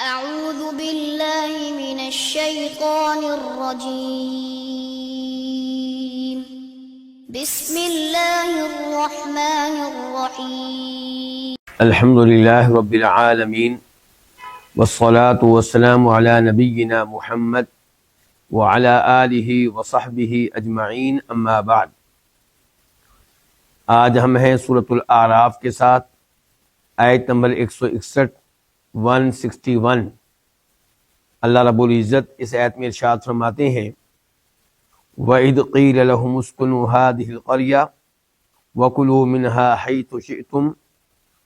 أعوذ بالله من الشيطان الرجيم بسم الله الرحمن الرحيم الحمد لله رب العالمين والصلاة والسلام على نبينا محمد وعلى آلہ وصحبہ اجمعین اما بعد۔ آج ہم ہیں سورۃ الاعراف کے ساتھ آیت نمبر 161 اللہ رب العزت اس آیت میں ارشاد فرماتے ہیں وَإِذْ قِيلَ لَهُمُ اسْكُنُوا هَٰذِهِ الْقَرْيَةَ وَكُلُوا مِنْهَا حَيْثُ شِئْتُمْ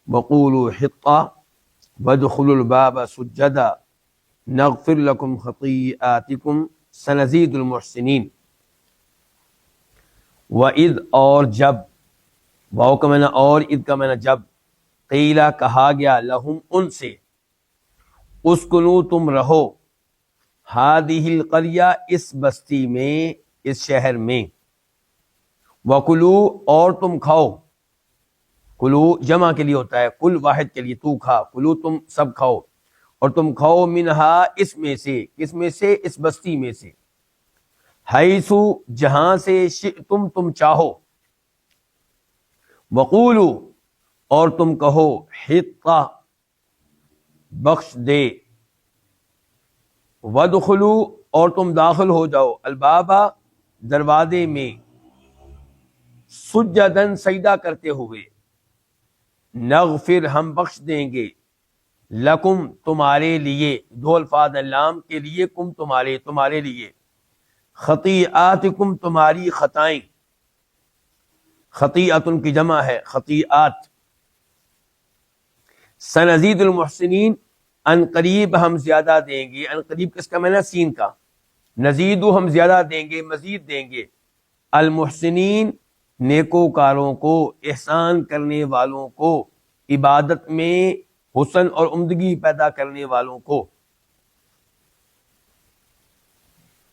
وَقُولُوا حِطَّةٌ وَادْخُلُوا الْبَابَ سُجَّدًا نَغْفِرْ لَكُمْ خَطِيئَاتِكُمْ سَنَزِيدُ الْمُحْسِنِينَ۔ وَإِذْ اور جب، واو کا معنی اور، اذ کا معنی جب، قیلا کہا گیا، لہم ان سے، اسکنو تم رہو، ہادہ القریہ اس بستی میں، اس شہر میں، وکلو اور تم کھاؤ، کلو جمع کے لیے ہوتا ہے، کل واحد کے لیے تو کھا، کلو تم سب کھاؤ، اور تم کھاؤ منہا اس میں سے، کس میں سے؟ اس بستی میں سے، حیثو جہاں سے، شئتم تم چاہو، وقولو اور تم کہو، حطہ بخش دے، وادخلو اور تم داخل ہو جاؤ، البابا دروازے میں، سجدن سجدہ کرتے ہوئے، نغفر ہم بخش دیں گے، لکم تمہارے لیے، دو الفاظ لام کے لیے، کم تمہارے لیے، خطیئاتکم تمہاری خطائیں، خطیئتن کی جمع ہے خطیئات، سنزید المحسنین ان قریب ہم زیادہ دیں گے، ان قریب کس کا معنی؟ سین کا، نزیدو ہم زیادہ دیں گے، مزید دیں گے، المحسنین نیکوکاروں کو، احسان کرنے والوں کو، عبادت میں حسن اور عمدگی پیدا کرنے والوں کو۔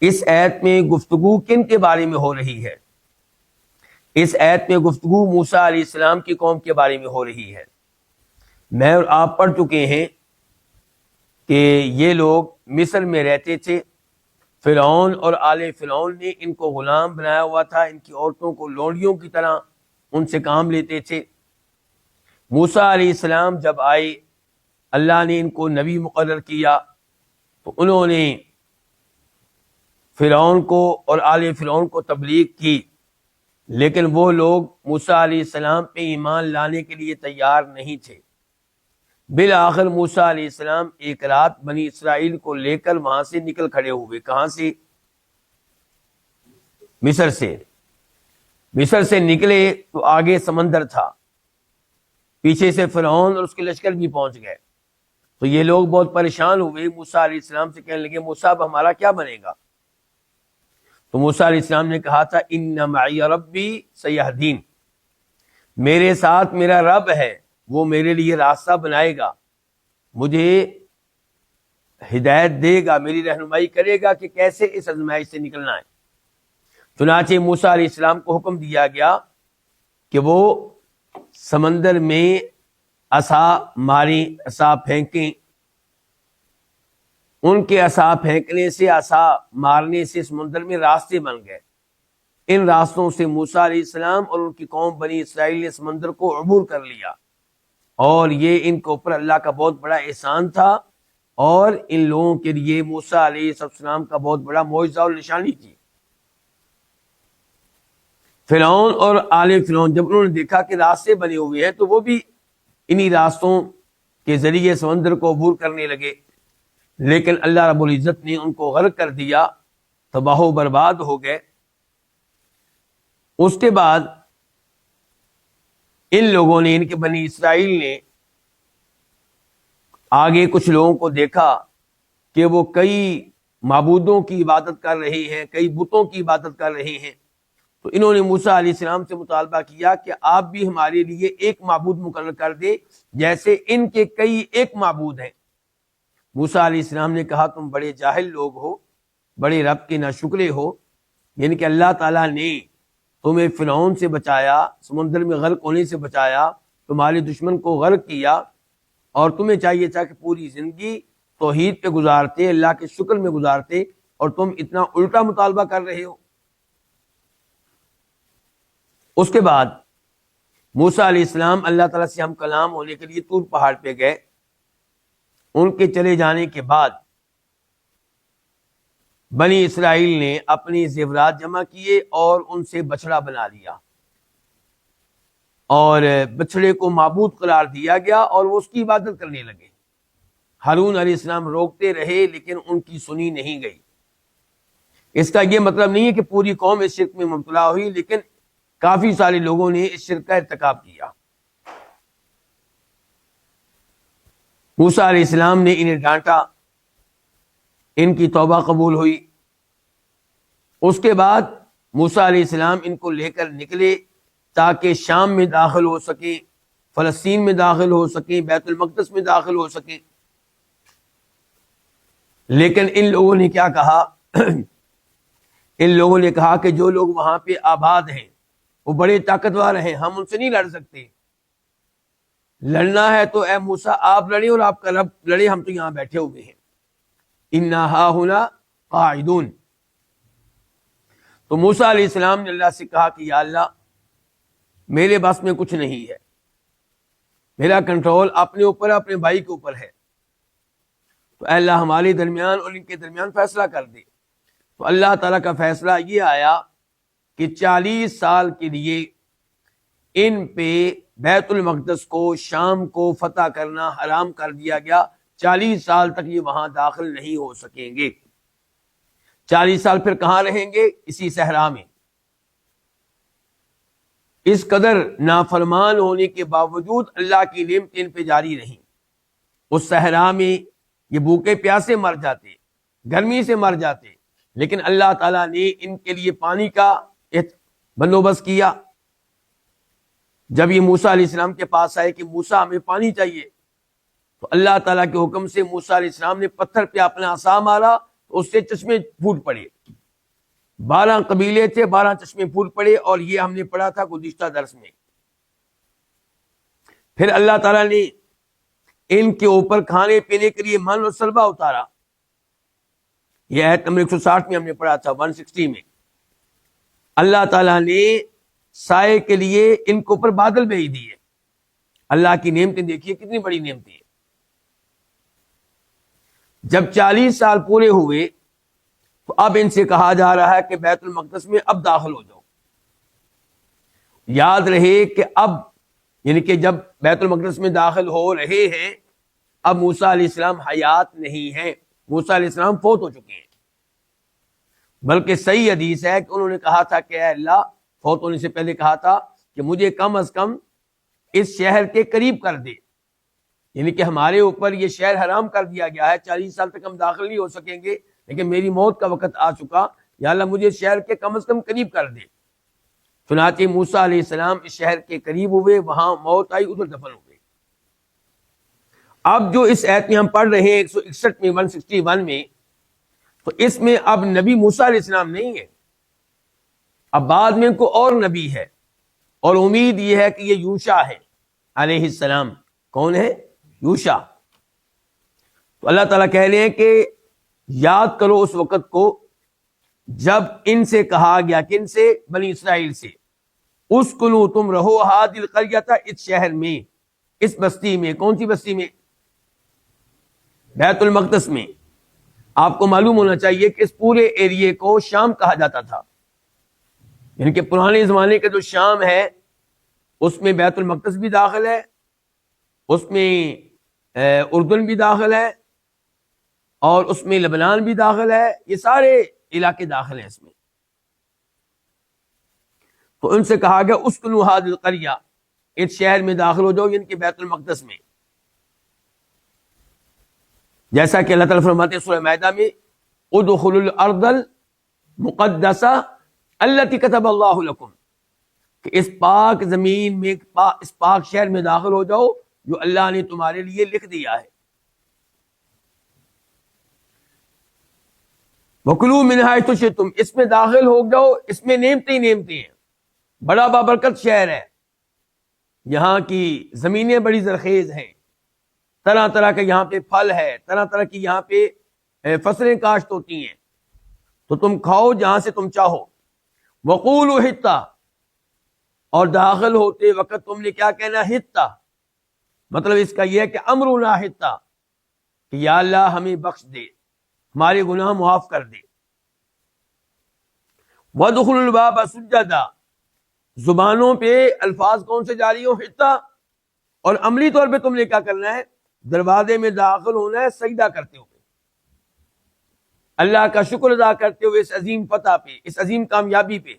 اس آیت میں گفتگو کن کے بارے میں ہو رہی ہے؟ اس آیت میں گفتگو موسیٰ علیہ السلام کی قوم کے بارے میں ہو رہی ہے۔ میں اور آپ پڑھ چکے ہیں کہ یہ لوگ مصر میں رہتے تھے، فرعون اور آل فرعون نے ان کو غلام بنایا ہوا تھا، ان کی عورتوں کو لونڈیوں کی طرح ان سے کام لیتے تھے۔ موسیٰ علیہ السلام جب آئے، اللہ نے ان کو نبی مقرر کیا، تو انہوں نے فرعون کو اور آل فرعون کو تبلیغ کی، لیکن وہ لوگ موسیٰ علیہ السلام پہ ایمان لانے کے لیے تیار نہیں تھے۔ بالآخر موسیٰ علیہ السلام ایک رات بنی اسرائیل کو لے کر وہاں سے نکل کھڑے ہوئے۔ کہاں سے؟ مصر سے نکلے تو آگے سمندر تھا، پیچھے سے فرعون اور اس کے لشکر بھی پہنچ گئے۔ تو یہ لوگ بہت پریشان ہوئے، موسیٰ علیہ السلام سے کہنے لگے موسیٰ اب ہمارا کیا بنے گا؟ تو موسیٰ علیہ السلام نے کہا تھا ان معی ربی سیہدین، میرے ساتھ میرا رب ہے، وہ میرے لیے راستہ بنائے گا، مجھے ہدایت دے گا، میری رہنمائی کرے گا کہ کیسے اس آزمائش سے نکلنا ہے۔ چنانچہ موسیٰ علیہ السلام کو حکم دیا گیا کہ وہ سمندر میں عصا ماریں، عصا پھینکیں۔ ان کے عصا پھینکنے سے، عصا مارنے سے سمندر میں راستے بن گئے۔ ان راستوں سے موسیٰ علیہ السلام اور ان کی قوم بنی اسرائیل نے سمندر کو عبور کر لیا، اور یہ ان کے اوپر اللہ کا بہت بڑا احسان تھا، اور ان لوگوں کے لیے موسیٰ علیہ السلام کا بہت بڑا معجزہ اور نشانی تھی۔ فرعون اور آل فرعون جب انہوں نے دیکھا کہ راستے بنے ہوئے ہیں تو وہ بھی انہی راستوں کے ذریعے سمندر کو عبور کرنے لگے، لیکن اللہ رب العزت نے ان کو غرق کر دیا، تباہ و برباد ہو گئے۔ اس کے بعد ان لوگوں نے، ان کے بنی اسرائیل نے آگے کچھ لوگوں کو دیکھا کہ وہ کئی معبودوں کی عبادت کر رہے ہیں، کئی بتوں کی عبادت کر رہے ہیں، تو انہوں نے موسیٰ علیہ السلام سے مطالبہ کیا کہ آپ بھی ہمارے لیے ایک معبود مقرر کر دے جیسے ان کے کئی ایک معبود ہیں۔ موسیٰ علیہ السلام نے کہا تم بڑے جاہل لوگ ہو، بڑے رب کے ناشکرے ہو، یعنی کہ اللہ تعالیٰ نے تمہیں فرعون سے بچایا، سمندر میں غرق ہونے سے بچایا، تمہارے دشمن کو غرق کیا، اور تمہیں چاہیے تھا کہ پوری زندگی توحید پہ گزارتے، اللہ کے شکر میں گزارتے، اور تم اتنا الٹا مطالبہ کر رہے ہو۔ اس کے بعد موسیٰ علیہ السلام اللہ تعالیٰ سے ہم کلام ہونے کے لیے طور پہاڑ پہ گئے۔ ان کے چلے جانے کے بعد بنی اسرائیل نے اپنی زیورات جمع کیے اور ان سے بچڑا بنا لیا، اور بچڑے کو معبود قرار دیا گیا، اور وہ اس کی عبادت کرنے لگے۔ ہارون علیہ السلام روکتے رہے لیکن ان کی سنی نہیں گئی۔ اس کا یہ مطلب نہیں ہے کہ پوری قوم اس شرک میں مبتلا ہوئی، لیکن کافی سارے لوگوں نے اس شرک کا ارتکاب کیا۔ موسیٰ علیہ السلام نے انہیں ڈانٹا، ان کی توبہ قبول ہوئی۔ اس کے بعد موسیٰ علیہ السلام ان کو لے کر نکلے تاکہ شام میں داخل ہو سکیں، فلسطین میں داخل ہو سکیں، بیت المقدس میں داخل ہو سکیں۔ لیکن ان لوگوں نے کیا کہا؟ ان لوگوں نے کہا کہ جو لوگ وہاں پہ آباد ہیں وہ بڑے طاقتور ہیں، ہم ان سے نہیں لڑ سکتے۔ لڑنا ہے تو اے موسیٰ آپ لڑیں اور آپ کا رب لڑے، ہم تو یہاں بیٹھے ہوئے ہیں۔ اِنَّا ہَاهُنَا قَاعِدُونَ۔ تو موسیٰ علیہ السلام نے اللہ سے کہا کہ یا اللہ میرے بس میں کچھ نہیں ہے، میرا کنٹرول اپنے اوپر اپنے بھائی کے اوپر ہے، تو اے اللہ ہمارے درمیان اور ان کے درمیان فیصلہ کر دے۔ تو اللہ تعالیٰ کا فیصلہ یہ آیا کہ 40 سال کے لیے ان پہ بیت المقدس کو، شام کو فتح کرنا حرام کر دیا گیا۔ 40 سال تک یہ وہاں داخل نہیں ہو سکیں گے۔ 40 سال پھر کہاں رہیں گے؟ اسی صحرا میں۔ اس قدر نافرمان ہونے کے باوجود اللہ کی نعمتیں ان پہ جاری رہیں۔ اس صحرا میں یہ بھوکے پیاسے مر جاتے، گرمی سے مر جاتے، لیکن اللہ تعالیٰ نے ان کے لیے پانی کا بندوبست کیا۔ جب یہ موسیٰ علیہ السلام کے پاس آئے کہ موسیٰ ہمیں پانی چاہیے، تو اللہ تعالیٰ کے حکم سے موسیٰ علیہ السلام نے پتھر پہ اپنا عصا مارا تو اس سے چشمے پھوٹ پڑے۔ 12 قبیلے تھے، 12 چشمے پھوٹ پڑے، اور یہ ہم نے پڑھا تھا گزشتہ درس میں۔ پھر اللہ تعالیٰ نے ان کے اوپر کھانے پینے کے لیے من اور سلوا اتارا۔ یہ آیت نمبر 160 میں ہم نے پڑھا تھا، 160 میں۔ اللہ تعالیٰ نے سائے کے لیے ان کے اوپر بادل بھیج دیے۔ اللہ کی نعمتیں دیکھیے کتنی بڑی نعمتیں ہیں۔ جب 40 سال پورے ہوئے تو اب ان سے کہا جا رہا ہے کہ بیت المقدس میں اب داخل ہو جاؤ۔ یاد رہے کہ اب یعنی کہ جب بیت المقدس میں داخل ہو رہے ہیں، اب موسیٰ علیہ السلام حیات نہیں ہیں، موسیٰ علیہ السلام فوت ہو چکے ہیں۔ بلکہ صحیح حدیث ہے کہ انہوں نے کہا تھا کہ اے اللہ، فوت ہونے سے پہلے کہا تھا کہ مجھے کم از کم اس شہر کے قریب کر دے، یعنی کہ ہمارے اوپر یہ شہر حرام کر دیا گیا ہے، 40 سال تک ہم داخل نہیں ہو سکیں گے، لیکن میری موت کا وقت آ چکا، یا اللہ مجھے اس شہر کے کم از کم قریب کر دے۔ چنانچہ موسیٰ علیہ السلام اس شہر کے قریب ہوئے، وہاں موت آئی، ادھر دفن ہو گئے۔ اب جو اس آیت میں ہم پڑھ رہے ہیں 161 میں، 161 میں، تو اس میں اب نبی موسیٰ علیہ السلام نہیں ہے، اب بعد میں کوئی اور نبی ہے، اور امید یہ ہے کہ یہ یوشع ہے علیہ السلام۔ کون ہے؟ یوشع۔ تو اللہ تعالیٰ کہہ رہے ہیں کہ یاد کرو اس وقت کو جب ان سے کہا گیا، کن سے؟ بنی اسرائیل سے، اسکنو تم رہو ہادی القریۃ، اس شہر میں، اس بستی میں۔ کون سی بستی میں؟ بیت المقدس میں۔ آپ کو معلوم ہونا چاہیے کہ اس پورے ایریے کو شام کہا جاتا تھا، یعنی کہ پرانے زمانے کا جو شام ہے اس میں بیت المقدس بھی داخل ہے، اس میں اردن بھی داخل ہے، اور اس میں لبنان بھی داخل ہے، یہ سارے علاقے داخل ہیں اس میں۔ تو ان سے کہا گیا اسکنو ہذہ القریہ، اس شہر میں داخل ہو جاؤ، یعنی کہ بیت المقدس میں۔ جیسا کہ اللہ تعالیٰ فرماتے ہیں سورہ مائدہ میں، ادخلوا الارض المقدسہ التی کتب اللہ لکم، کہ اس پاک زمین میں، اس پاک شہر میں داخل ہو جاؤ جو اللہ نے تمہارے لیے لکھ دیا ہے۔ وَكُلُوا مِنْهَا حَيْثُ شِئْتُمْ، اس میں داخل ہو جاؤ، اس میں نعمتیں نعمتیں ہیں، بڑا بابرکت شہر ہے، یہاں کی زمینیں بڑی زرخیز ہیں، طرح طرح کے یہاں پہ پھل ہے، طرح طرح کی یہاں پہ فصلیں کاشت ہوتی ہیں، تو تم کھاؤ جہاں سے تم چاہو. وقولوا حطہ، اور داخل ہوتے وقت تم نے کیا کہنا؟ حطہ. مطلب اس کا یہ ہے کہ امرنا حطہ، کہ یا اللہ ہمیں بخش دے، ہمارے گناہ معاف کر دے. وادخلوا الباب سجدا، زبانوں پہ الفاظ کون سے جاری ہو؟ حطہ. اور عملی طور پہ تم نے کیا کرنا ہے؟ دروازے میں داخل ہونا ہے سجدہ کرتے ہوئے، اللہ کا شکر ادا کرتے ہوئے اس عظیم فتح پہ، اس عظیم کامیابی پہ.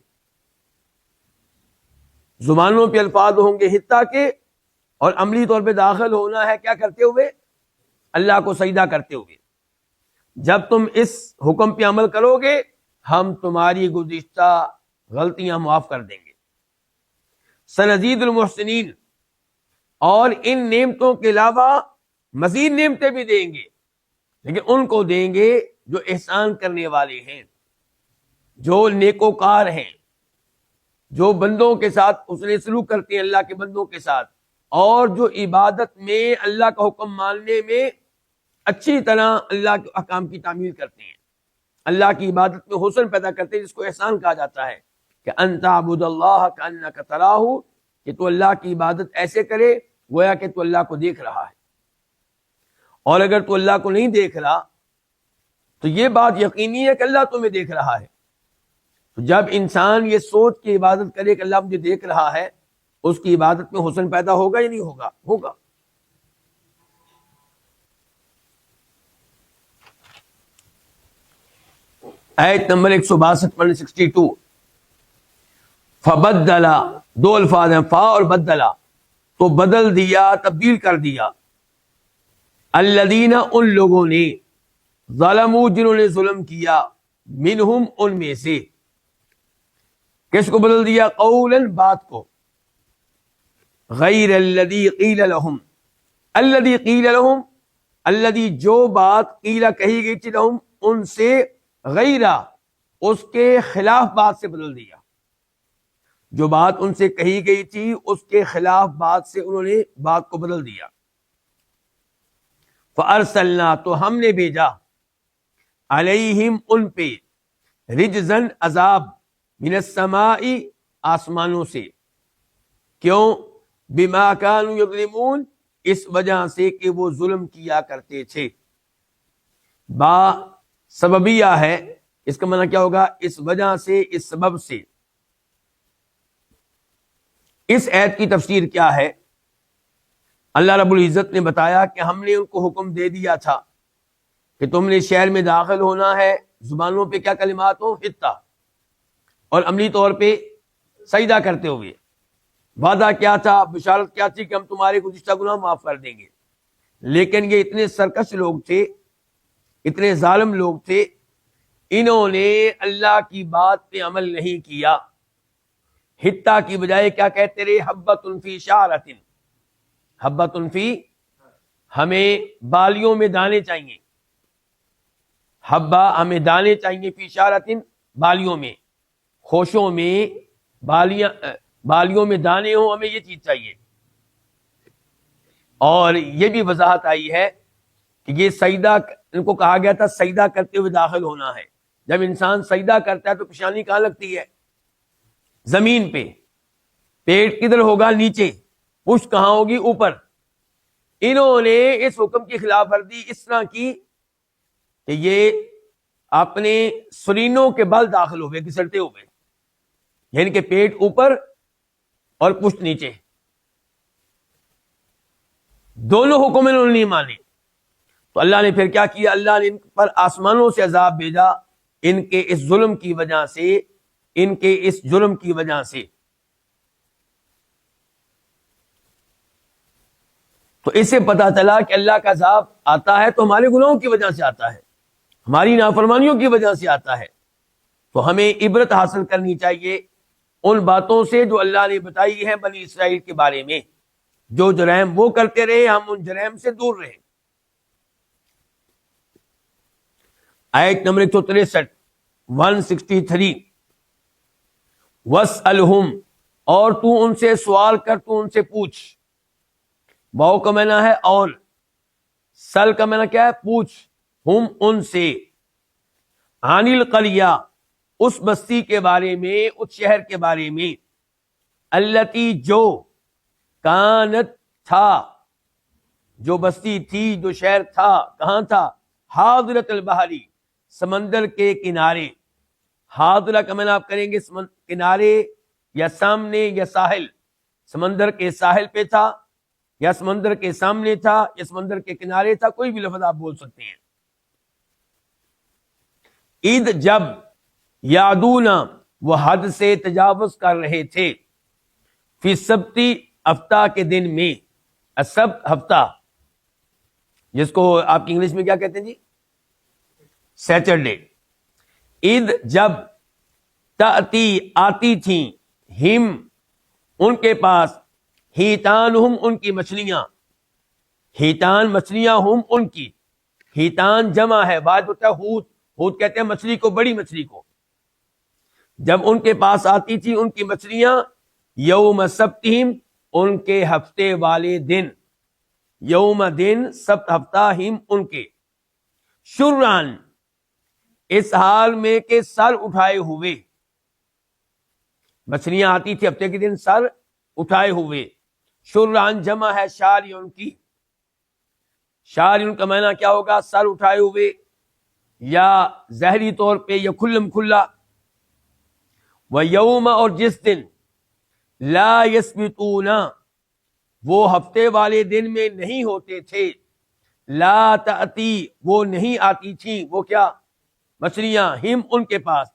زبانوں پہ الفاظ ہوں گے حطہ کے، اور عملی طور پہ داخل ہونا ہے کیا کرتے ہوئے؟ اللہ کو سجدہ کرتے ہوئے. جب تم اس حکم پہ عمل کرو گے ہم تمہاری گزشتہ غلطیاں معاف کر دیں گے. سنزید المحسنین، اور ان نعمتوں کے علاوہ مزید نعمتیں بھی دیں گے، لیکن ان کو دیں گے جو احسان کرنے والے ہیں، جو نیکوکار ہیں، جو بندوں کے ساتھ حسن سلوک کرتے ہیں اللہ کے بندوں کے ساتھ، اور جو عبادت میں اللہ کا حکم ماننے میں اچھی طرح اللہ کے احکام کی تعمیل کرتے ہیں، اللہ کی عبادت میں حسن پیدا کرتے ہیں، جس کو احسان کہا جاتا ہے کہ ان تعبد اللہ کأنک تراہ، کہ تو اللہ کی عبادت ایسے کرے گویا کہ تو اللہ کو دیکھ رہا ہے. اور اگر تو اللہ کو نہیں دیکھ رہا تو یہ بات یقینی ہے کہ اللہ تمہیں دیکھ رہا ہے. تو جب انسان یہ سوچ کے عبادت کرے کہ اللہ مجھے دیکھ رہا ہے، اس کی عبادت میں حسن پیدا ہوگا یا نہیں ہوگا؟ ہوگا. آیت نمبر 162 فبدلا، دو الفاظ ہیں فا اور بدلا، تو بدل دیا، تبدیل کر دیا. الذین، ان لوگوں نے، ظلموا، جنہوں نے ظلم کیا، منہم، ان میں سے. کس کو بدل دیا؟ قولا، بات کو. غیر الذی قیل لہم، الذی قیل لہم، الذی، جو بات، قیل، کہی گئی تھی، لہم، ان سے، غیرہ، اس کے خلاف بات سے بدل دیا. جو بات ان سے کہی گئی تھی اس کے خلاف بات سے انہوں نے بات کو بدل دیا. فَأَرْسَلْنَا، تو ہم نے بھیجا، علیہم، ان پہ، رجزن، عذاب، من السماء، آسمانوں سے. کیوں؟ بما كانوا یظلمون، اس وجہ سے کہ وہ ظلم کیا کرتے تھے. با سببیہ ہے، اس کا معنی کیا ہوگا؟ اس وجہ سے، اس سبب سے. اس آیت کی تفسیر کیا ہے؟ اللہ رب العزت نے بتایا کہ ہم نے ان کو حکم دے دیا تھا کہ تم نے شہر میں داخل ہونا ہے، زبانوں پہ کیا کلمات ہو؟ حطہ، اور عملی طور پہ سجدہ کرتے ہوئے. وعدہ کیا تھا، بشارت کیا تھی کہ ہم تمہارے گزشتہ گناہ معاف کر دیں گے. لیکن یہ اتنے سرکش لوگ تھے، اتنے ظالم لوگ تھے، انہوں نے اللہ کی بات پہ عمل نہیں کیا. حطہ کی بجائے کیا کہتے رہے؟ حبۃ فی شعرۃ، حبۃ فی، ہمیں بالیوں میں دانے چاہیے. حبہ، ہمیں دانے چاہیے، فی شعرۃ، بالیوں میں، خوشوں میں بالیوں میں دانے ہوں، ہمیں یہ چیز چاہیے. اور یہ بھی وضاحت آئی ہے کہ یہ سجدہ، ان کو کہا گیا تھا سجدہ کرتے ہوئے داخل ہونا ہے. جب انسان سجدہ کرتا ہے تو پیشانی کہاں لگتی ہے؟ زمین پہ. پیٹ کدھر ہوگا؟ نیچے. پشت کہاں ہوگی؟ اوپر. انہوں نے اس حکم کی خلاف ورزی اس طرح کی کہ یہ اپنے سرینوں کے بل داخل ہوئے، گھسٹتے ہوئے، یعنی کہ پیٹ اوپر اور پشت نیچے. دونوں حکم انہوں نے نہیں مانے. تو اللہ نے پھر کیا کیا؟ اللہ نے ان پر آسمانوں سے عذاب بھیجا، ان کے اس ظلم کی وجہ سے، ان کے اس جرم کی وجہ سے. تو اس سے پتا چلا کہ اللہ کا عذاب آتا ہے تو ہمارے گناہوں کی وجہ سے آتا ہے، ہماری نافرمانیوں کی وجہ سے آتا ہے. تو ہمیں عبرت حاصل کرنی چاہیے ان باتوں سے جو اللہ نے بتائی ہے بنی اسرائیل کے بارے میں. جو جرائم وہ کرتے رہے، ہم ان جرائم سے دور رہیں. آیت نمبر 163 163 وَاسْأَلْهُمْ، اور تو ان سے سوال کر، تو ان سے پوچھ. واؤ کا معنی ہے اور، سل کا معنی کیا ہے؟ پوچھ. ہم ان سے، عن القریہ اس بستی کے بارے میں، اس شہر کے بارے میں، التی جو، کانت تھا، جو بستی تھی، جو شہر تھا، کہاں تھا؟ حاضرۃ البحری سمندر کے کنارے. حاضرہ کا معنی آپ کریں گے کنارے یا سامنے یا ساحل. سمندر کے ساحل پہ تھا، یا سمندر کے سامنے تھا، یا سمندر کے کنارے تھا، کوئی بھی لفظ آپ بول سکتے ہیں. عید جب، یادونا وہ حد سے تجاوز کر رہے تھے، فی سبتی ہفتہ کے دن میں. السبت ہفتہ، جس کو آپ کی انگلش میں کیا کہتے ہیں جی؟ سیٹرڈے. عید جب، تأتی آتی تھیں، ہم ان کے پاس، ہیتان ہم ان کی مچھلیاں. ہیتان مچھلیاں، ہم ان کی. ہیتان جمع ہے، بعد ہوتا ہے ہوت. ہوت کہتے ہیں مچھلی کو، بڑی مچھلی کو. جب ان کے پاس آتی تھی ان کی مچھلیاں، یوم سبتہم ان کے ہفتے والے دن. یوم دن، سبت ہفتہ، ہم ان کے. شرعن اس حال میں کہ سر اٹھائے ہوئے. مچھلیاں آتی تھی ہفتے کے دن سر اٹھائے ہوئے. شرعن جمع ہے شاریون کی. شاریون کا معنی کیا ہوگا؟ سر اٹھائے ہوئے، یا ظاہری طور پہ یا کھلم کھلا. وَيَوْمَ اور جس دن، لا يَسْبِتُونَ وہ ہفتے والے دن میں نہیں ہوتے تھے. لا تأتی وہ نہیں آتی تھیں، وہ کیا؟ مچھلیاں، ہم ان کے پاس.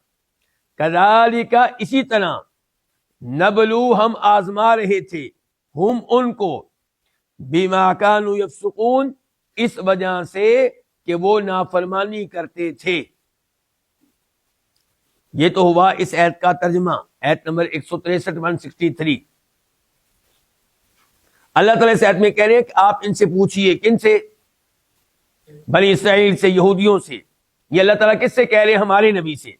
کذالک اسی طرح، نبلو ہم آزما رہے تھے، ہم ان کو، بما کانوا یفسقون اس وجہ سے کہ وہ نافرمانی کرتے تھے. یہ تو ہوا اس آیت کا ترجمہ، آیت نمبر 163 163. اللہ تعالیٰ اس آیت میں کہہ رہے ہیں کہ آپ ان سے پوچھئے. کن سے؟ بنی اسرائیل سے، یہودیوں سے. یہ اللہ تعالیٰ کس سے کہہ رہے ہیں؟ ہمارے نبی سے.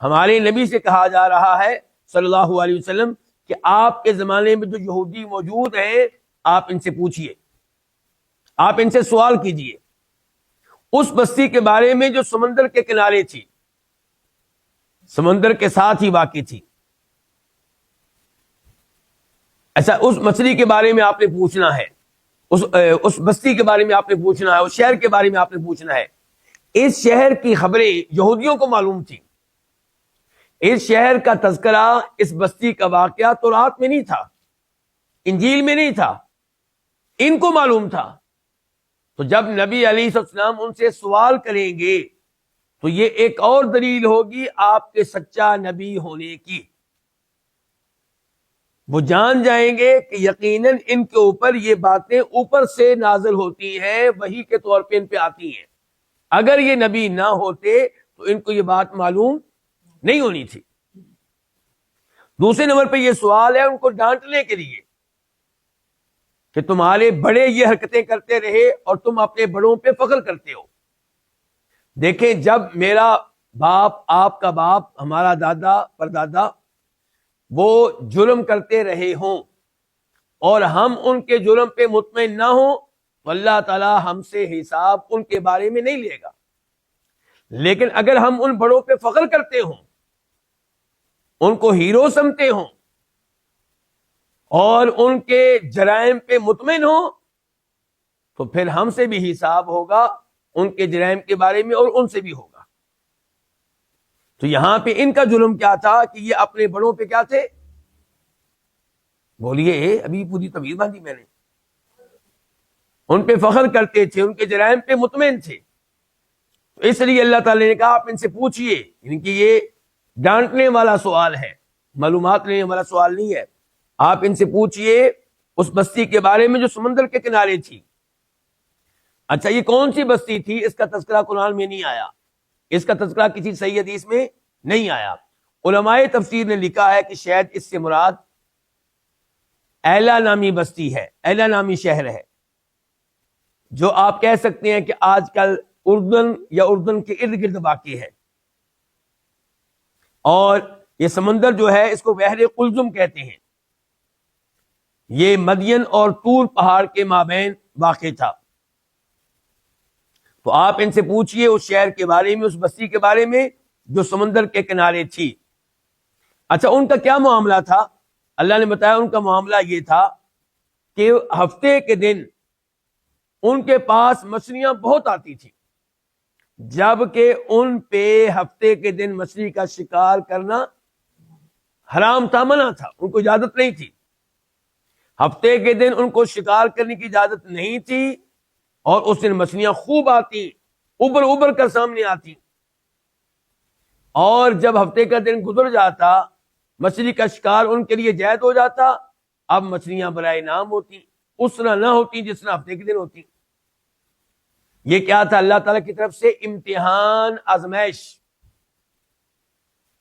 ہمارے نبی سے کہا جا رہا ہے صلی اللہ علیہ وسلم کہ آپ کے زمانے میں جو یہودی موجود ہیں آپ ان سے پوچھئے، آپ ان سے سوال کیجئے. اس بستی کے بارے میں جو سمندر کے کنارے تھی، سمندر کے ساتھ ہی واقع تھی. ایسا اس مچھلی کے بارے میں آپ نے پوچھنا ہے، اس بستی کے بارے میں آپ نے پوچھنا ہے، اس شہر کے بارے میں آپ نے پوچھنا ہے. اس شہر کی خبریں یہودیوں کو معلوم تھی. اس شہر کا تذکرہ، اس بستی کا واقعہ تورات میں نہیں تھا، انجیل میں نہیں تھا، ان کو معلوم تھا. تو جب نبی علیہ السلام ان سے سوال کریں گے تو یہ ایک اور دلیل ہوگی آپ کے سچا نبی ہونے کی. وہ جان جائیں گے کہ یقیناً ان کے اوپر یہ باتیں اوپر سے نازل ہوتی ہیں، وحی کے طور پہ ان پہ آتی ہیں. اگر یہ نبی نہ ہوتے تو ان کو یہ بات معلوم نہیں ہونی تھی. دوسرے نمبر پہ یہ سوال ہے ان کو ڈانٹنے کے لیے کہ تمہارے بڑے یہ حرکتیں کرتے رہے اور تم اپنے بڑوں پہ فخر کرتے ہو. دیکھیں، جب میرا باپ، آپ کا باپ، ہمارا دادا پردادا وہ جرم کرتے رہے ہوں اور ہم ان کے جرم پہ مطمئن نہ ہوں تو اللہ تعالی ہم سے حساب ان کے بارے میں نہیں لے گا. لیکن اگر ہم ان بڑوں پہ فخر کرتے ہوں، ان کو ہیرو سمجھتے ہوں اور ان کے جرائم پہ مطمئن ہوں تو پھر ہم سے بھی حساب ہوگا ان کے جرائم کے بارے میں اور ان سے بھی ہوگا. تو یہاں پہ ان کا جرم کیا تھا کہ یہ اپنے بڑوں پہ کیا تھے؟ بولیے، ابھی پوری تمیز باندھی میں نے. ان پہ فخر کرتے تھے، ان کے جرائم پہ مطمئن تھے. تو اس لیے اللہ تعالی نے کہا آپ ان سے پوچھئے. ان کی یہ ڈانٹنے والا سوال ہے، معلومات لینے والا سوال نہیں ہے. آپ ان سے پوچھئے اس بستی کے بارے میں جو سمندر کے کنارے تھی. اچھا، یہ کون سی بستی تھی؟ اس کا تذکرہ قرآن میں نہیں آیا، اس کا تذکرہ کسی صحیح حدیث میں نہیں آیا. علماء تفسیر نے لکھا ہے کہ شاید اس سے مراد ایلا نامی بستی ہے، ایلا نامی شہر ہے، جو آپ کہہ سکتے ہیں کہ آج کل اردن یا اردن کے ارد گرد واقع ہے. اور یہ سمندر جو ہے اس کو بحر قلزم کہتے ہیں. یہ مدین اور طور پہاڑ کے مابین واقع تھا. تو آپ ان سے پوچھئے اس شہر کے بارے میں، اس بستی کے بارے میں جو سمندر کے کنارے تھی۔ اچھا، ان کا کیا معاملہ تھا؟ اللہ نے بتایا ان کا معاملہ یہ تھا کہ ہفتے کے دن ان کے پاس مچھلیاں بہت آتی تھی، جبکہ ان پہ ہفتے کے دن مچھلی کا شکار کرنا حرام تھا، منع تھا، ان کو اجازت نہیں تھی۔ ہفتے کے دن ان کو شکار کرنے کی اجازت نہیں تھی، اور اس دن مچھلیاں خوب آتی، ابر ابر کر سامنے آتی، اور جب ہفتے کا دن گزر جاتا مچھلی کا شکار ان کے لیے جائز ہو جاتا، اب مچھلیاں برائے نام ہوتی، اس طرح نہ ہوتی جس طرح ہفتے کے دن ہوتی۔ یہ کیا تھا؟ اللہ تعالیٰ کی طرف سے امتحان، آزمائش۔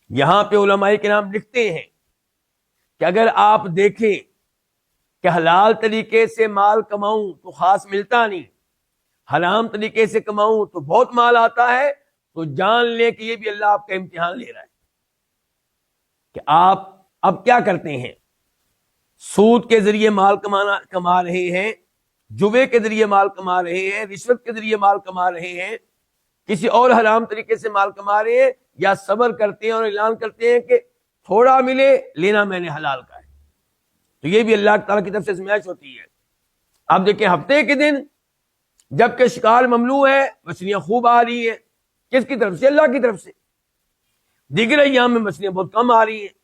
یہاں پہ علماء کرام لکھتے ہیں کہ اگر آپ دیکھیں کہ حلال طریقے سے مال کماؤں تو خاص ملتا نہیں، حرام طریقے سے کماؤں تو بہت مال آتا ہے، تو جان لیں کہ یہ بھی اللہ آپ کا امتحان لے رہا ہے کہ آپ اب کیا کرتے ہیں۔ سود کے ذریعے مال کما رہے ہیں، جوے کے ذریعے مال کما رہے ہیں، رشوت کے ذریعے مال کما رہے ہیں، کسی اور حرام طریقے سے مال کما رہے ہیں، یا صبر کرتے ہیں اور اعلان کرتے ہیں کہ تھوڑا ملے، لینا میں نے حلال کا ہے۔ تو یہ بھی اللہ تعالیٰ کی طرف سے آزمائش ہوتی ہے۔ آپ دیکھیں ہفتے کے دن جبکہ شکار ممنوع ہے، مچھلیاں خوب آ رہی ہیں، کس کی طرف سے؟ اللہ کی طرف سے۔ دیگر ایام میں مچھلیاں بہت کم آ رہی ہیں۔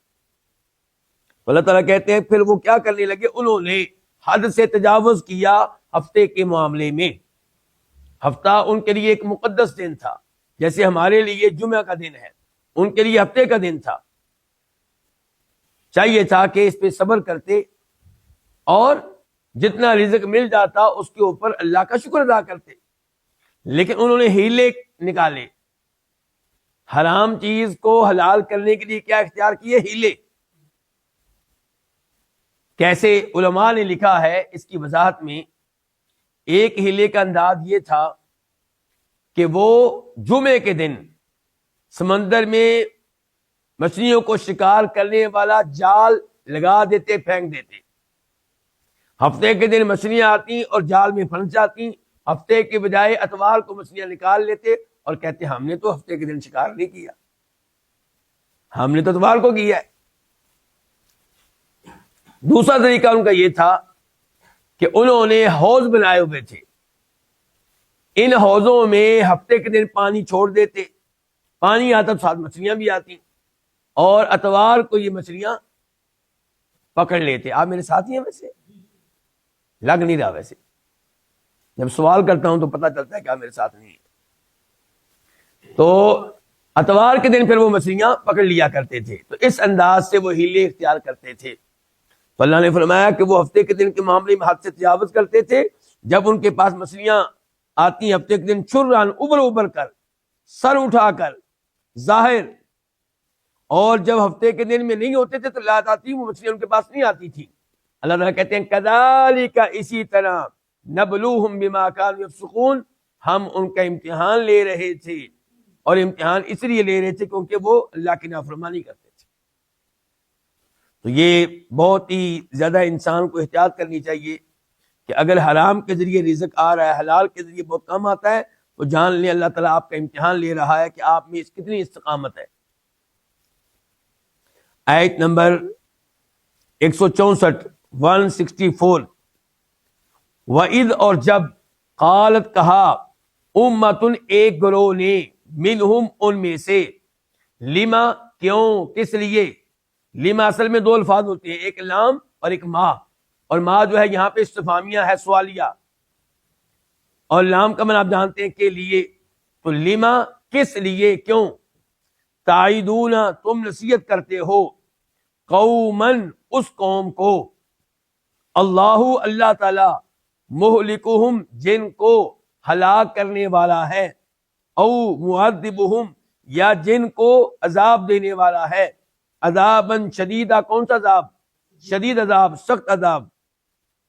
اللہ تعالیٰ کہتے ہیں پھر وہ کیا کرنے لگے، انہوں نے حد سے تجاوز کیا ہفتے کے معاملے میں۔ ہفتہ ان کے لیے ایک مقدس دن تھا، جیسے ہمارے لیے جمعہ کا دن ہے، ان کے لیے ہفتے کا دن تھا۔ چاہیے تھا کہ اس پہ صبر کرتے اور جتنا رزق مل جاتا اس کے اوپر اللہ کا شکر ادا کرتے، لیکن انہوں نے ہیلے نکالے۔ حرام چیز کو حلال کرنے کے لیے کیا اختیار کیے؟ ہیلے۔ کیسے؟ علماء نے لکھا ہے اس کی وضاحت میں، ایک ہیلے کا انداز یہ تھا کہ وہ جمعے کے دن سمندر میں مچھلیوں کو شکار کرنے والا جال لگا دیتے، پھینک دیتے۔ ہفتے کے دن مچھلیاں آتی اور جال میں پھنس جاتی، ہفتے کے بجائے اتوار کو مچھلیاں نکال لیتے اور کہتے ہم نے تو ہفتے کے دن شکار نہیں کیا، ہم نے تو اتوار کو کیا ہے۔ دوسرا طریقہ ان کا یہ تھا کہ انہوں نے حوض بنائے ہوئے تھے، ان حوضوں میں ہفتے کے دن پانی چھوڑ دیتے، پانی آتا تو ساتھ مچھلیاں بھی آتی، اور اتوار کو یہ مچھلیاں پکڑ لیتے۔ آپ میرے ساتھی ہیں؟ ویسے لگ نہیں رہا، ویسے جب سوال کرتا ہوں تو پتہ چلتا ہے کہ آپ میرے ساتھ نہیں ہیں۔ تو اتوار کے دن پھر وہ مچھلیاں پکڑ لیا کرتے تھے، تو اس انداز سے وہ ہیلے اختیار کرتے تھے۔ تو اللہ نے فرمایا کہ وہ ہفتے کے دن کے معاملے میں حد سے تجاوز کرتے تھے، جب ان کے پاس مچھلیاں آتی ہفتے کے دن چران، ابر ابر کر، سر اٹھا کر ظاہر، اور جب ہفتے کے دن میں نہیں ہوتے تھے تو لات آتی، وہ مچھلیاں ان کے پاس نہیں آتی تھی۔ اللہ تعالیٰ کہتے ہیں کذالک، اسی طرح، نبلوہم بما کانوا یفسقون، ہم ان کا امتحان لے رہے تھے، اور امتحان اس لیے لے رہے تھے کیونکہ وہ اللہ کی نافرمانی کرتے تھے۔ تو یہ بہت ہی زیادہ انسان کو احتیاط کرنی چاہیے کہ اگر حرام کے ذریعے رزق آ رہا ہے، حلال کے ذریعے بہت کم آتا ہے، تو جان لیں اللہ تعالیٰ آپ کا امتحان لے رہا ہے کہ آپ میں کتنی استقامت ہے۔ آیت نمبر 164 164، وَإِذْ، اور جب، قالت، کہا، امتن، ایک گروہ نے، منہم، ان میں سے، لما، کیوں، کس لیے۔ لما اصل میں دو الفاظ ہوتے ہیں، ایک لام اور ایک ما، اور ما جو ہے یہاں پہ استفہامیہ ہے، سوالیہ، اور لام کا معنی آپ جانتے ہیں کہ لیے۔ تو لما، کس لیے، کیوں، تعیدون، تم نصیحت کرتے ہو، قومن، اس قوم کو، اللہ تعالی، مہلکہم، جن کو ہلاک کرنے والا ہے، او معذبہم، یا جن کو عذاب دینے والا ہے، عذاباً شدیدہ، کون سا عذاب؟ شدید عذاب، سخت عذاب۔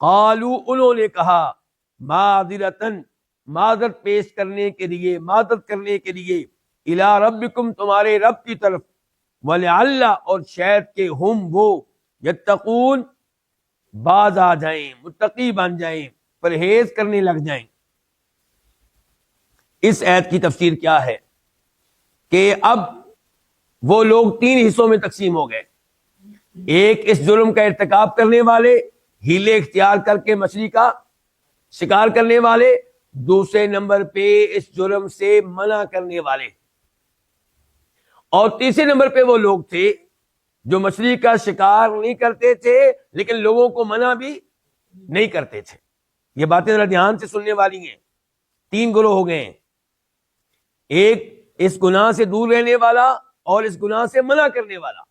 قالو، انہوں نے کہا، معذرتاً، معذرت پیش کرنے کے لیے، معذرت کرنے کے لیے، الی ربکم، تمہارے رب کی طرف، ولعل، اور شاید کہ ہم وہ، یتقون، باز آ جائیں، متقی بن جائیں، پرہیز کرنے لگ جائیں۔ اس آیت کی تفسیر کیا ہے کہ اب وہ لوگ 3 حصوں میں تقسیم ہو گئے. ایک اس جرم کا ارتکاب کرنے والے، ہیلے اختیار کر کے مچھلی کا شکار کرنے والے، دوسرے نمبر پہ اس جرم سے منع کرنے والے، اور تیسرے نمبر پہ وہ لوگ تھے جو مچھلی کا شکار نہیں کرتے تھے لیکن لوگوں کو منع بھی نہیں کرتے تھے. یہ باتیں ذرا دھیان سے سننے والی ہیں. 3 گروہ ہو گئے ہیں. ایک اس گناہ سے دور رہنے والا اور اس گناہ سے منع کرنے والا،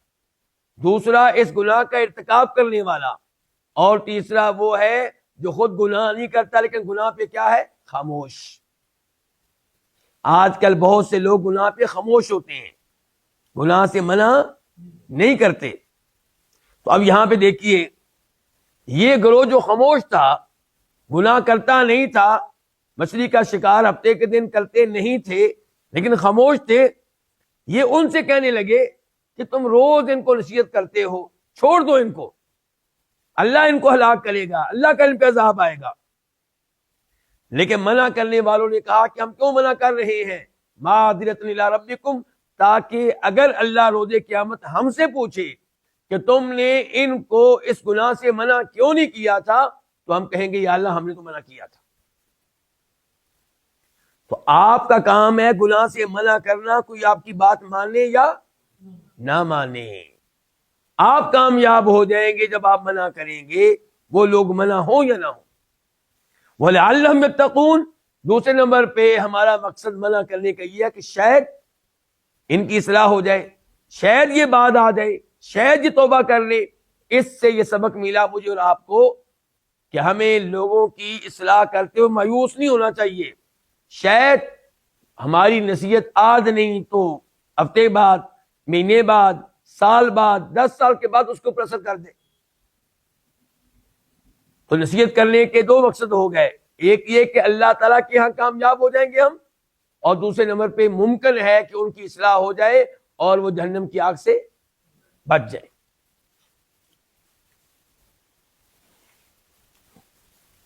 دوسرا اس گناہ کا ارتکاب کرنے والا، اور تیسرا وہ ہے جو خود گناہ نہیں کرتا لیکن گناہ پہ کیا ہے؟ خاموش. آج کل بہت سے لوگ گناہ پہ خاموش ہوتے ہیں، گناہ سے منع نہیں کرتے. تو اب یہاں پہ دیکھیے، یہ گروہ جو خاموش تھا، گناہ کرتا نہیں تھا، مچھلی کا شکار ہفتے کے دن کرتے نہیں تھے لیکن خاموش تھے، یہ ان سے کہنے لگے کہ تم روز ان کو نصیحت کرتے ہو، چھوڑ دو ان کو، اللہ ان کو ہلاک کرے گا، اللہ کا ان پہ عذاب آئے گا. لیکن منع کرنے والوں نے کہا کہ ہم کیوں منع کر رہے ہیں؟ معذرۃ الی ربکم، تاکہ اگر اللہ روز قیامت ہم سے پوچھے کہ تم نے ان کو اس گناہ سے منع کیوں نہیں کیا تھا، تو ہم کہیں گے یا اللہ ہم نے تو منع کیا تھا. تو آپ کا کام ہے گناہ سے منع کرنا، کوئی آپ کی بات مانے یا نہ مانے. آپ کامیاب ہو جائیں گے جب آپ منع کریں گے، وہ لوگ منع ہوں یا نہ ہوں. وَلَعَلَّهُمْ يَتَّقُونَ، دوسرے نمبر پہ ہمارا مقصد منع کرنے کا یہ ہے کہ شاید ان کی اصلاح ہو جائے، شاید یہ بات آ جائے، شاید یہ توبہ کر لے. اس سے یہ سبق ملا مجھے اور آپ کو کہ ہمیں لوگوں کی اصلاح کرتے ہوئے مایوس نہیں ہونا چاہیے. شاید ہماری نصیحت آج نہیں تو ہفتے بعد، مہینے بعد، سال بعد، 10 سال کے بعد اس کے اوپر اثر کر دے. تو نصیحت کرنے کے 2 مقصد ہو گئے، ایک یہ کہ اللہ تعالیٰ کے ہاں کامیاب ہو جائیں گے ہم، اور دوسرے نمبر پہ ممکن ہے کہ ان کی اصلاح ہو جائے اور وہ جہنم کی آگ سے بچ جائے.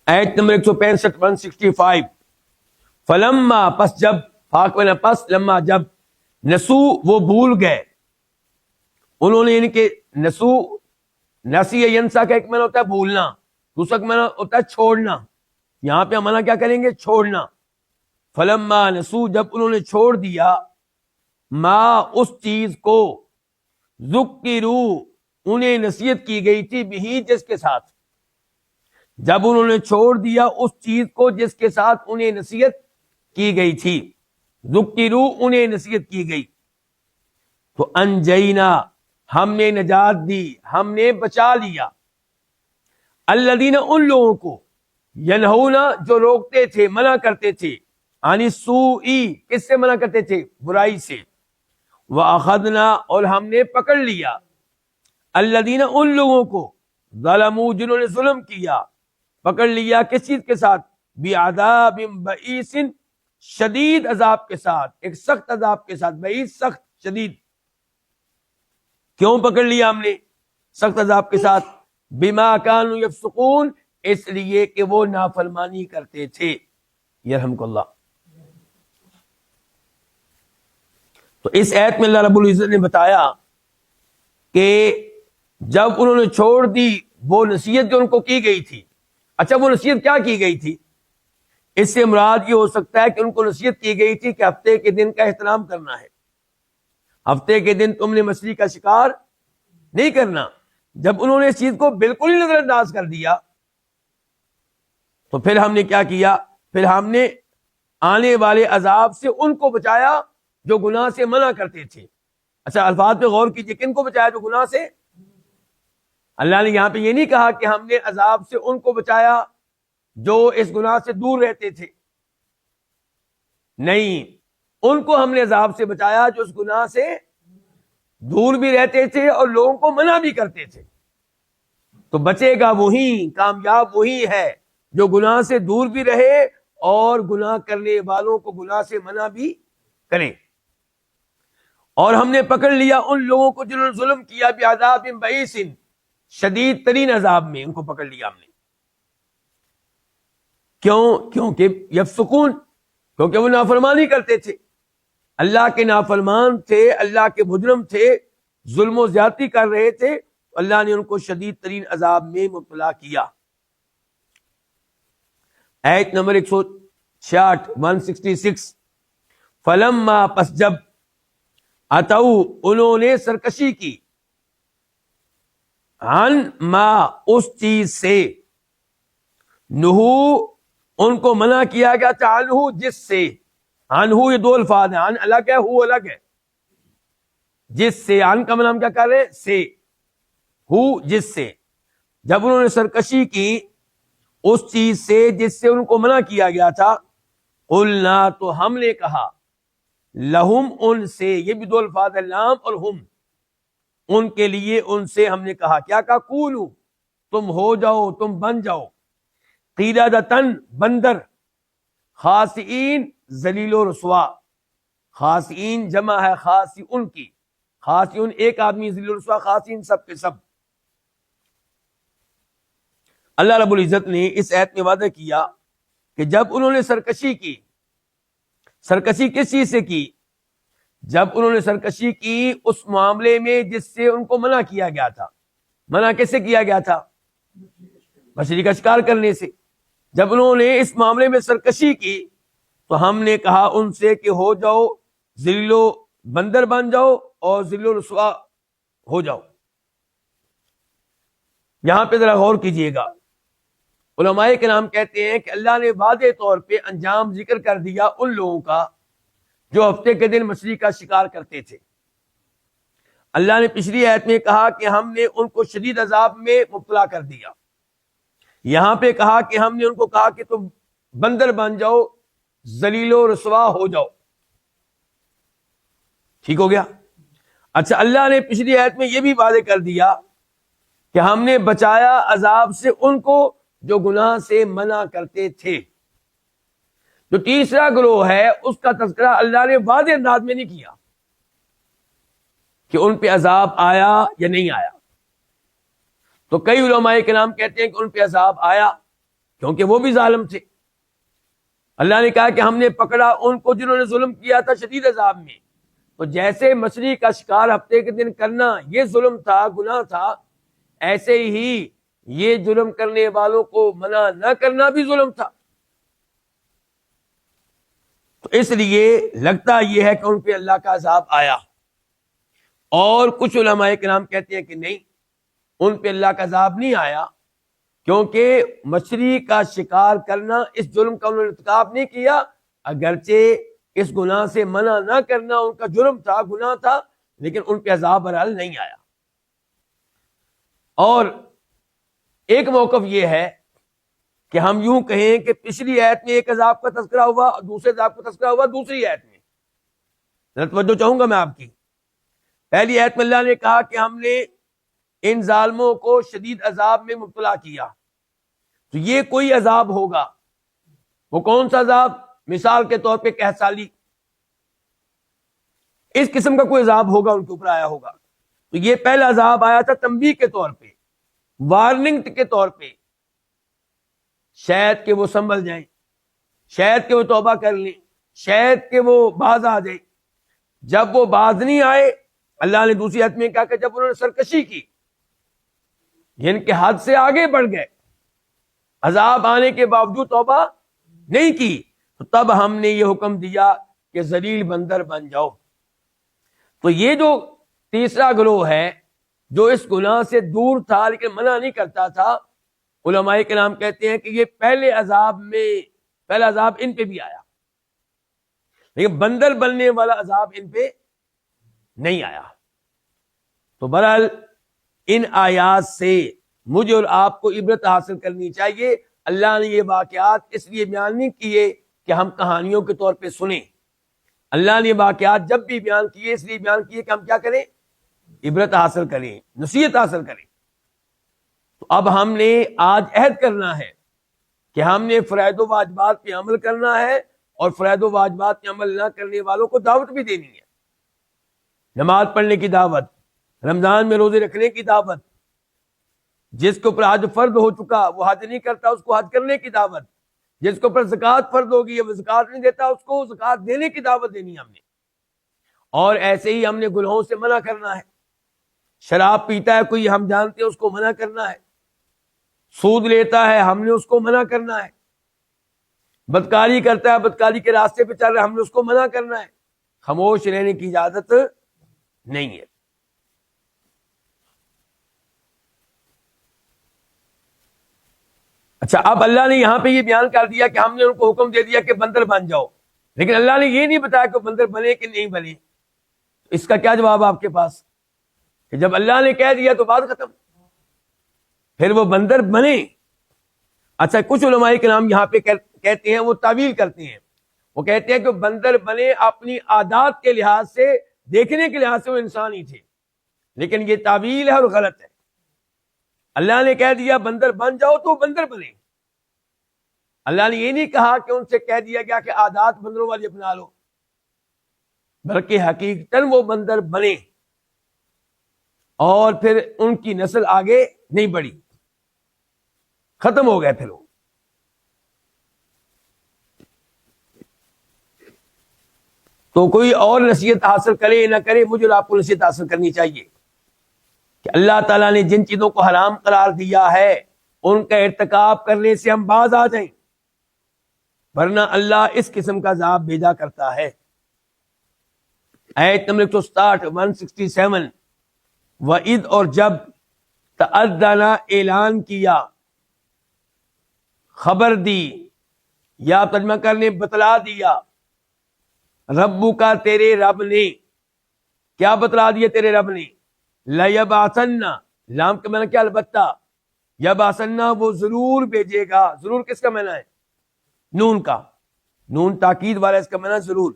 آیت نمبر 165 165 فلما، پس جب، فاقنا پس، لما جب، نسو وہ بھول گئے، انہوں نے ان کے نسو، نسی ینسا کا ایک معنی ہوتا ہے بھولنا، دوسرا معنی ہوتا ہے چھوڑنا. یہاں پہ ہم منع کیا کریں گے؟ چھوڑنا. فلما نسو، جب انہوں نے چھوڑ دیا، ما اس چیز کو، ذکرو انہیں نصیحت کی گئی تھی، بھی جس کے ساتھ، جب انہوں نے چھوڑ دیا اس چیز کو جس کے ساتھ انہیں نصیحت کی گئی تھی، ذکرو انہیں نصیحت کی گئی، تو انجینا ہم نے نجات دی، ہم نے بچا لیا، الذین ان لوگوں کو، ینہونا جو روکتے تھے، منع کرتے تھے، عن السوء کس سے منع کرتے تھے؟ برائی سے، وَأَخَذْنَا اور ہم نے پکڑ لیا، الذین ان لوگوں کو، ظلموا جنہوں نے ظلم کیا، پکڑ لیا کس چیز کے ساتھ؟ بعذاب بئیس شدید عذاب کے ساتھ، ایک سخت عذاب کے ساتھ، بئیس سخت، شدید. کیوں پکڑ لیا ہم نے سخت عذاب کے ساتھ؟ بما کانوا یفسقون، اس لیے کہ وہ نافرمانی کرتے تھے. یرحمک اللہ. تو اس آیت میں اللہ رب العزت نے بتایا کہ جب انہوں نے چھوڑ دی وہ نصیحت جو ان کو کی گئی تھی. اچھا وہ نصیحت کیا کی گئی تھی؟ اس سے مراد یہ ہو سکتا ہے کہ ان کو نصیحت کی گئی تھی کہ ہفتے کے دن کا احترام کرنا ہے، ہفتے کے دن تم نے مچھلی کا شکار نہیں کرنا. جب انہوں نے اس چیز کو بالکل ہی نظر انداز کر دیا تو پھر ہم نے کیا کیا؟ پھر ہم نے آنے والے عذاب سے ان کو بچایا جو گناہ سے منع کرتے تھے. اچھا الفاظ پہ غور کیجئے، کن کو بچایا؟ جو گناہ سے. اللہ نے یہاں پہ یہ نہیں کہا کہ ہم نے عذاب سے ان کو بچایا جو اس گناہ سے دور رہتے تھے، نہیں، ان کو ہم نے عذاب سے بچایا جو اس گناہ سے دور بھی رہتے تھے اور لوگوں کو منع بھی کرتے تھے. تو بچے گا وہی، کامیاب وہی ہے جو گناہ سے دور بھی رہے اور گناہ کرنے والوں کو گناہ سے منع بھی کرے. اور ہم نے پکڑ لیا ان لوگوں کو جنہوں نے ظلم کیا، بعذاب بئیس شدید ترین عذاب میں ان کو پکڑ لیا ہم نے. کیوں؟ کیونکہ یفسقون، کیونکہ وہ نافرمانی کرتے تھے، اللہ کے نافرمان تھے، اللہ کے مجرم تھے، ظلم و زیادتی کر رہے تھے، اللہ نے ان کو شدید ترین عذاب میں مبتلا کیا۔ آیت نمبر 166 166، فلما، پس جب، اتو، انہوں نے سرکشی کی، عن ما، اس چیز سے، نہو، ان کو منع کیا گیا تھا، عنہ، جس سے، عنہ یہ دو الفاظ ہیں، عن الگ ہے، ہو الگ ہے، جس سے، عن کا معنی ہم کیا کر رہے ہیں، سے، ہو جس سے، جب انہوں نے سرکشی کی اس چیز سے جس سے ان کو منع کیا گیا تھا، قلنا، تو ہم نے کہا، لہم، ان سے، یہ بھی دو الفاظ ہے، لام اور ہم، ان کے لیے، ان سے ہم نے کہا، کیا کہا، کونو، تم ہو جاؤ، تم بن جاؤ، قیردتن، بندر، خاسئین، ذلیل و رسوا، خاسئین جمع ہے خاسئن کی، خاسئن ایک آدمی، ذلیل و رسوا خاسئین سب کے سب۔ اللہ رب العزت نے اس آیت میں وعدہ کیا کہ جب انہوں نے سرکشی کی، سرکشی کس چیز سے کی؟ جب انہوں نے سرکشی کی اس معاملے میں جس سے ان کو منع کیا گیا تھا۔ منع کیسے کیا گیا تھا؟ مچھلی کا شکار کرنے سے۔ جب انہوں نے اس معاملے میں سرکشی کی تو ہم نے کہا ان سے کہ ہو جاؤ، ذلیل و بندر بن جاؤ اور ذلیل و رسوا ہو جاؤ۔ یہاں پہ ذرا غور کیجئے گا، علماء کرام کہتے ہیں کہ اللہ نے واضح طور پہ انجام ذکر کر دیا ان لوگوں کا جو ہفتے کے دن مچھلی کا شکار کرتے تھے۔ اللہ نے پچھلی آیت میں کہا کہ ہم نے ان کو شدید عذاب میں مبتلا کر دیا، یہاں پہ کہا کہ ہم نے ان کو کہا کہ تم بندر بن جاؤ، ذلیل و رسوا ہو جاؤ۔ ٹھیک ہو گیا؟ اچھا، اللہ نے پچھلی آیت میں یہ بھی واضح کر دیا کہ ہم نے بچایا عذاب سے ان کو جو گناہ سے منع کرتے تھے۔ جو تیسرا گروہ ہے اس کا تذکرہ اللہ نے واضح انداز میں نہیں کیا کہ ان پہ عذاب آیا یا نہیں آیا۔ تو کئی علماء کرام کہتے ہیں کہ ان پہ عذاب آیا کیونکہ وہ بھی ظالم تھے۔ اللہ نے کہا کہ ہم نے پکڑا ان کو جنہوں نے ظلم کیا تھا شدید عذاب میں۔ تو جیسے مچھلی کا شکار ہفتے کے دن کرنا یہ ظلم تھا، گناہ تھا، ایسے ہی یہ ظلم کرنے والوں کو منع نہ کرنا بھی ظلم تھا۔ تو اس لیے لگتا یہ ہے کہ ان پہ اللہ کا عذاب آیا، اور کچھ علماء کرام کہتے ہیں کہ نہیں، ان پہ اللہ کا عذاب نہیں آیا، کیونکہ مچھلی کا شکار کرنا اس جرم کا انہوں نے ارتکاب نہیں کیا، اگرچہ اس گناہ سے منع نہ کرنا ان کا جرم تھا، گناہ تھا، لیکن ان پہ عذاب بہرحال نہیں آیا۔ اور ایک موقف یہ ہے کہ ہم یوں کہیں کہ پچھلی آیت میں ایک عذاب کا تذکرہ ہوا اور دوسرے عذاب کا تذکرہ ہوا دوسری آیت میں۔ ذرا توجہ چاہوں گا میں آپ کی۔ پہلی آیت میں اللہ نے کہا کہ ہم نے ان ظالموں کو شدید عذاب میں مبتلا کیا، تو یہ کوئی عذاب ہوگا، وہ کون سا عذاب؟ مثال کے طور پہ قحط سالی، اس قسم کا کوئی عذاب ہوگا ان کے اوپر آیا ہوگا۔ تو یہ پہلا عذاب آیا تھا تنبیہ کے طور پہ، وارننگ کے طور پہ، شاید کہ وہ سنبھل جائیں، شاید کہ وہ توبہ کر لیں، شاید کہ وہ باز آ جائیں۔ جب وہ باز نہیں آئے، اللہ نے دوسری آیت میں کہا کہ جب انہوں نے سرکشی کی، جن کے حد سے آگے بڑھ گئے، عذاب آنے کے باوجود توبہ نہیں کی، تو تب ہم نے یہ حکم دیا کہ ذلیل بندر بن جاؤ۔ تو یہ جو تیسرا گروہ ہے جو اس گناہ سے دور تھا لیکن منع نہیں کرتا تھا، علماء کرام کہتے ہیں کہ یہ پہلا عذاب ان پہ بھی آیا، لیکن بندر بننے والا عذاب ان پہ نہیں آیا۔ تو بہرحال ان آیات سے مجھے اور آپ کو عبرت حاصل کرنی چاہیے۔ اللہ نے یہ واقعات اس لیے بیان نہیں کیے کہ ہم کہانیوں کے طور پہ سنیں، اللہ نے واقعات جب بھی بیان کیے اس لیے بیان کیے کہ ہم کیا کریں؟ عبرت حاصل کریں، نصیحت حاصل کریں۔ تو اب ہم نے آج عہد کرنا ہے کہ ہم نے فرائض و واجبات پہ عمل کرنا ہے، اور فرائض و واجبات پہ عمل نہ کرنے والوں کو دعوت بھی دینی ہے۔ نماز پڑھنے کی دعوت، رمضان میں روزے رکھنے کی دعوت، جس کے اوپر حج فرض ہو چکا وہ حج نہیں کرتا اس کو حج کرنے کی دعوت، جس کے اوپر زکوٰۃ فرض ہوگی وہ زکوٰۃ نہیں دیتا، اس کو زکوٰۃ دینے کی دعوت دینی ہے ہم نے. اور ایسے ہی ہم نے گناہوں سے منع کرنا ہے. شراب پیتا ہے کوئی، ہم جانتے ہیں اس کو منع کرنا ہے. سود لیتا ہے ہم نے اس کو منع کرنا ہے. بدکاری کرتا ہے، بدکاری کے راستے پہ چل رہا ہے، ہم نے اس کو منع کرنا ہے. خاموش رہنے کی اجازت نہیں ہے. اچھا، اب اللہ نے یہاں پہ یہ بیان کر دیا کہ ہم نے ان کو حکم دے دیا کہ بندر بن جاؤ، لیکن اللہ نے یہ نہیں بتایا کہ بندر بنے کہ نہیں بنے. اس کا کیا جواب آپ کے پاس؟ کہ جب اللہ نے کہہ دیا تو بات ختم، پھر وہ بندر بنے. اچھا، کچھ علماء کرام یہاں پہ کہتے ہیں، وہ تعویل کرتے ہیں، وہ کہتے ہیں کہ بندر بنے اپنی عادات کے لحاظ سے، دیکھنے کے لحاظ سے وہ انسان ہی تھے، لیکن یہ تعویل ہے اور غلط ہے. اللہ نے کہہ دیا بندر بن جاؤ تو بندر بنے. اللہ نے یہ نہیں کہا کہ ان سے کہہ دیا گیا کہ عادات بندروں والی اپنا لو، بلکہ حقیقتاً وہ بندر بنے اور پھر ان کی نسل آگے نہیں بڑھی، ختم ہو گئے. پھر وہ تو کوئی اور نصیحت حاصل کرے نہ کرے، مجھے اور آپ کو نصیحت حاصل کرنی چاہیے کہ اللہ تعالیٰ نے جن چیزوں کو حرام قرار دیا ہے ان کا ارتکاب کرنے سے ہم باز آ جائیں، ورنہ اللہ اس قسم کا عذاب بھیجا کرتا ہے. آیت نمبر 167 وَإِذْ اور جب تأذن اعلان کیا، خبر دی، یا ترجمہ کرنے بتلا دیا، ربو کا تیرے رب نے. کیا بتلا دیا تیرے رب نے؟ لَيَبْعَثَنَّ، لام کا معنی کیا؟ البتہ. یبعثنہ وہ ضرور بھیجے گا. ضرور کس کا معنی ہے؟ نون کا، نون تاکید والا، اس کا معنی ضرور.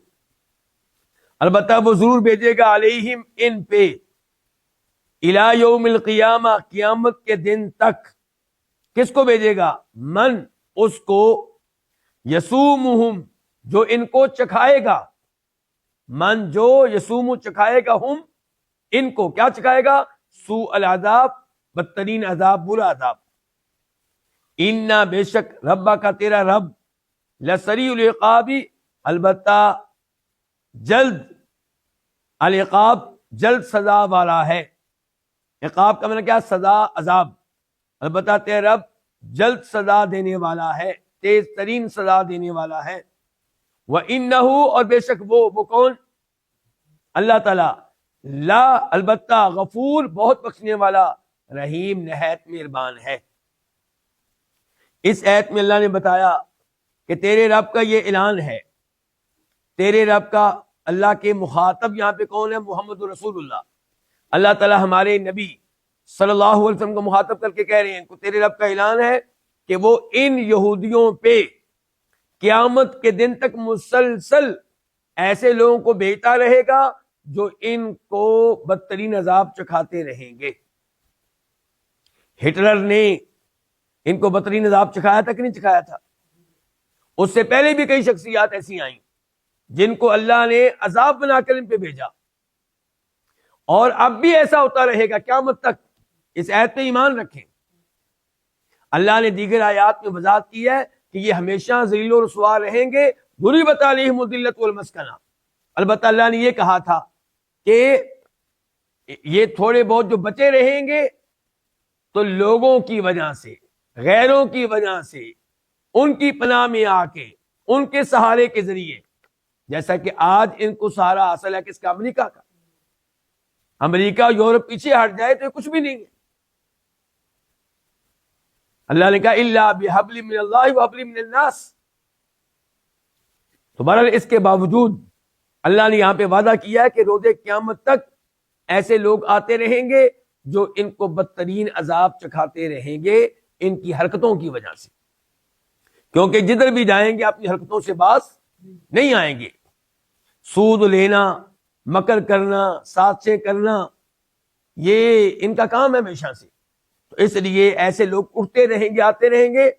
البتہ وہ ضرور بھیجے گا علیہم ان پہ، الی یوم القیامہ قیامت کے دن تک. کس کو بھیجے گا؟ من، اس کو، یسومہم جو ان کو چکھائے گا، من جو یسوم چکھائے گا، ہم ان کو کیا چکھائے گا؟ سوء العذاب، بدترین عذاب، برا عذاب. انا بے شک ربا کا تیرا رب، لسریع العقاب البتہ جلد، العقاب جلد سزا والا ہے. عقاب کا مطلب کیا؟ سزا، عذاب. البتہ تیرا رب جلد سزا دینے والا ہے، تیز ترین سزا دینے والا ہے. وَإِنَّهُ اور بے شک وہ کون؟ اللہ تعالیٰ، لا البتہ غفور بہت بخشنے والا، رحیم نہایت مہربان ہے. اس آیت میں اللہ نے بتایا کہ تیرے رب کا یہ اعلان ہے. تیرے رب کا، اللہ کے مخاطب یہاں پہ کون ہے؟ محمد رسول اللہ. اللہ تعالیٰ ہمارے نبی صلی اللہ علیہ وسلم کو مخاطب کر کے کہہ رہے ہیں کہ تیرے رب کا اعلان ہے کہ وہ ان یہودیوں پہ قیامت کے دن تک مسلسل ایسے لوگوں کو بھیجتا رہے گا جو ان کو بدترین عذاب چکھاتے رہیں گے. ہٹلر نے ان کو بدترین عذاب چکھایا تھا کہ نہیں چکھایا تھا؟ اس سے پہلے بھی کئی شخصیات ایسی آئیں جن کو اللہ نے عذاب بنا کر ان پہ بھیجا، اور اب بھی ایسا ہوتا رہے گا قیامت تک. اس آیت پہ ایمان رکھیں. اللہ نے دیگر آیات میں وضاحت کی ہے کہ یہ ہمیشہ ذلیل و رسوا رہیں گے. ضربت علیہم الذلۃ والمسکنہ. البتہ اللہ نے یہ کہا تھا کہ یہ تھوڑے بہت جو بچے رہیں گے تو لوگوں کی وجہ سے، غیروں کی وجہ سے، ان کی پناہ میں آ کے، ان کے سہارے کے ذریعے، جیسا کہ آج ان کو سہارا حاصل ہے کس کا؟ امریکہ کا. امریکہ یورپ پیچھے ہٹ جائے تو یہ کچھ بھی نہیں ہے. اللہ نے کہا الا بحبل من اللہ وحبل من الناس. تو بہرحال اس کے باوجود اللہ نے یہاں پہ وعدہ کیا ہے کہ روز قیامت تک ایسے لوگ آتے رہیں گے جو ان کو بدترین عذاب چکھاتے رہیں گے ان کی حرکتوں کی وجہ سے، کیونکہ جدھر بھی جائیں گے اپنی حرکتوں سے باز نہیں آئیں گے. سود لینا، مکر کرنا، سازشیں کرنا، یہ ان کا کام ہے ہمیشہ سے. تو اس لیے ایسے لوگ اٹھتے رہیں گے، آتے رہیں گے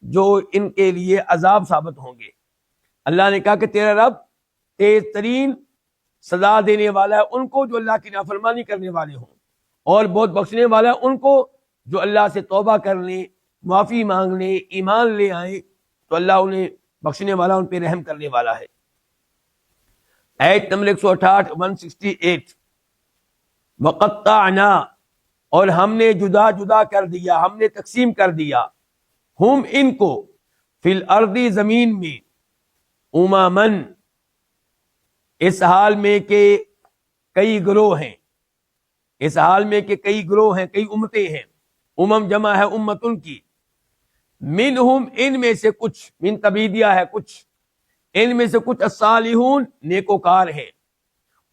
جو ان کے لیے عذاب ثابت ہوں گے. اللہ نے کہا کہ تیرا رب تیز ترین سزا دینے والا ہے ان کو جو اللہ کی نافرمانی کرنے والے ہوں، اور بہت بخشنے والا ہے ان کو جو اللہ سے توبہ کرنے، معافی مانگنے، ایمان لے آئیں تو اللہ انہیں بخشنے والا، ان پہ رحم کرنے والا ہے۔ آیت نمبر 168 168 وقطعنا، اور ہم نے جدا جدا کر دیا، ہم نے تقسیم کر دیا، ہم ان کو، فی الارض زمین میں، اممن اس حال میں کہ کئی گروہ ہیں، اس حال میں کہ کئی گروہ ہیں، کئی امتیں ہیں، امم جمع ہے امتن کی، منہم ان میں سے کچھ، من تبیدیہ ہے کچھ، ان میں سے کچھ الصالحون نیکوکار ہیں،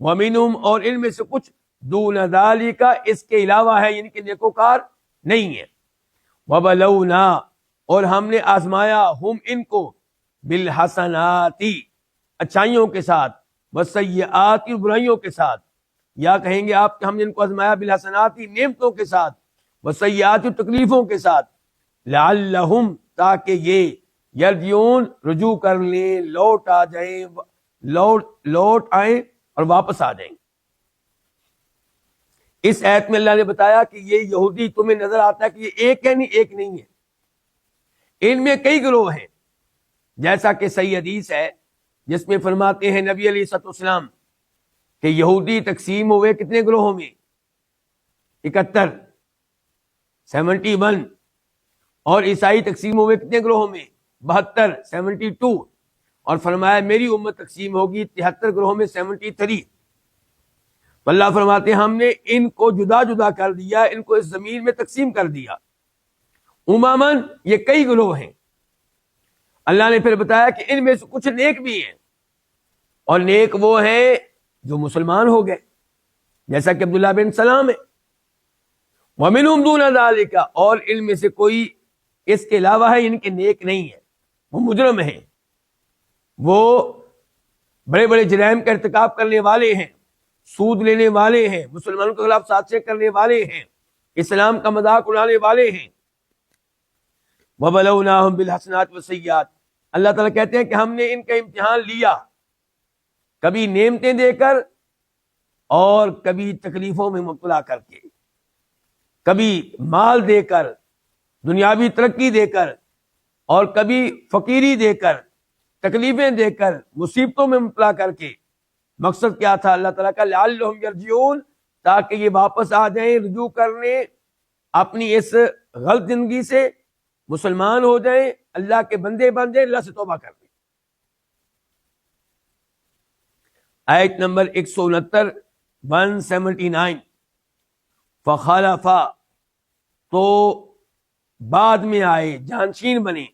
ومنہم اور ان میں سے کچھ دون ذالک اس کے علاوہ ہے، یعنی کہ نیکوکار نہیں ہے، وبلونا اور ہم نے آزمایا ہم ان کو بالحسناتی اچھائیوں کے ساتھ، والسیئات برائیوں کے ساتھ، یا کہیں گے آپ کہ ہم نے ان کو آزمایا بالحسناتی نعمتوں کے ساتھ، والسیئات تکلیفوں کے ساتھ، لعلہم تاکہ یہ یرجعون رجوع کر لیں، لوٹ آ جائیں، لوٹ آئیں اور واپس آ جائیں۔ اس آیت میں اللہ نے بتایا کہ یہ یہودی تمہیں نظر آتا ہے کہ یہ ایک ہے، نہیں ایک نہیں ہے، ان میں کئی گروہ ہیں، جیسا کہ صحیح حدیث ہے جس میں فرماتے ہیں نبی علیہ الصلوۃ والسلام کہ یہودی تقسیم ہوئے کتنے گروہوں میں؟ 71 71، اور عیسائی تقسیم ہوئے کتنے گروہوں میں؟ 72 72، اور فرمایا میری امت تقسیم ہوگی 73 گروہوں میں 73۔ تو اللہ فرماتے ہیں ہم نے ان کو جدا جدا کر دیا، ان کو اس زمین میں تقسیم کر دیا، امامن یہ کئی گروہ ہیں۔ اللہ نے پھر بتایا کہ ان میں سے کچھ نیک بھی ہیں، اور نیک وہ ہیں جو مسلمان ہو گئے، جیسا کہ عبداللہ بن سلام ہے، وَمِنْهُمْ دُونَ ذَلِكَ اور ان میں سے کوئی اس کے علاوہ ہے، ان کے نیک نہیں ہے، وہ مجرم ہیں، وہ بڑے بڑے جرائم کا ارتکاب کرنے والے ہیں، سود لینے والے ہیں، مسلمانوں کے خلاف سازشیں کرنے والے ہیں، اسلام کا مذاق اڑانے والے ہیں۔ وَبَلَوْنَاهُمْ بِالْحَسَنَاتِ وَالسَّيِّئَاتِ اللہ تعالیٰ کہتے ہیں کہ ہم نے ان کا امتحان لیا، کبھی نعمتیں دے کر اور کبھی تکلیفوں میں مبتلا کر کے، کبھی مال دے کر، دنیاوی ترقی دے کر، اور کبھی فقیری دے کر، تکلیفیں دے کر، مصیبتوں میں مبتلا کر کے۔ مقصد کیا تھا اللہ تعالیٰ کا؟ لعلہم یرجعون تاکہ یہ واپس آ جائیں، رجوع کرنے اپنی اس غلط زندگی سے، مسلمان ہو جائیں، اللہ کے بندے بن جائیں، اللہ سے توبہ کر لیں۔ آیت نمبر 169 179 فخلف تو بعد میں آئے، جانشین بنے،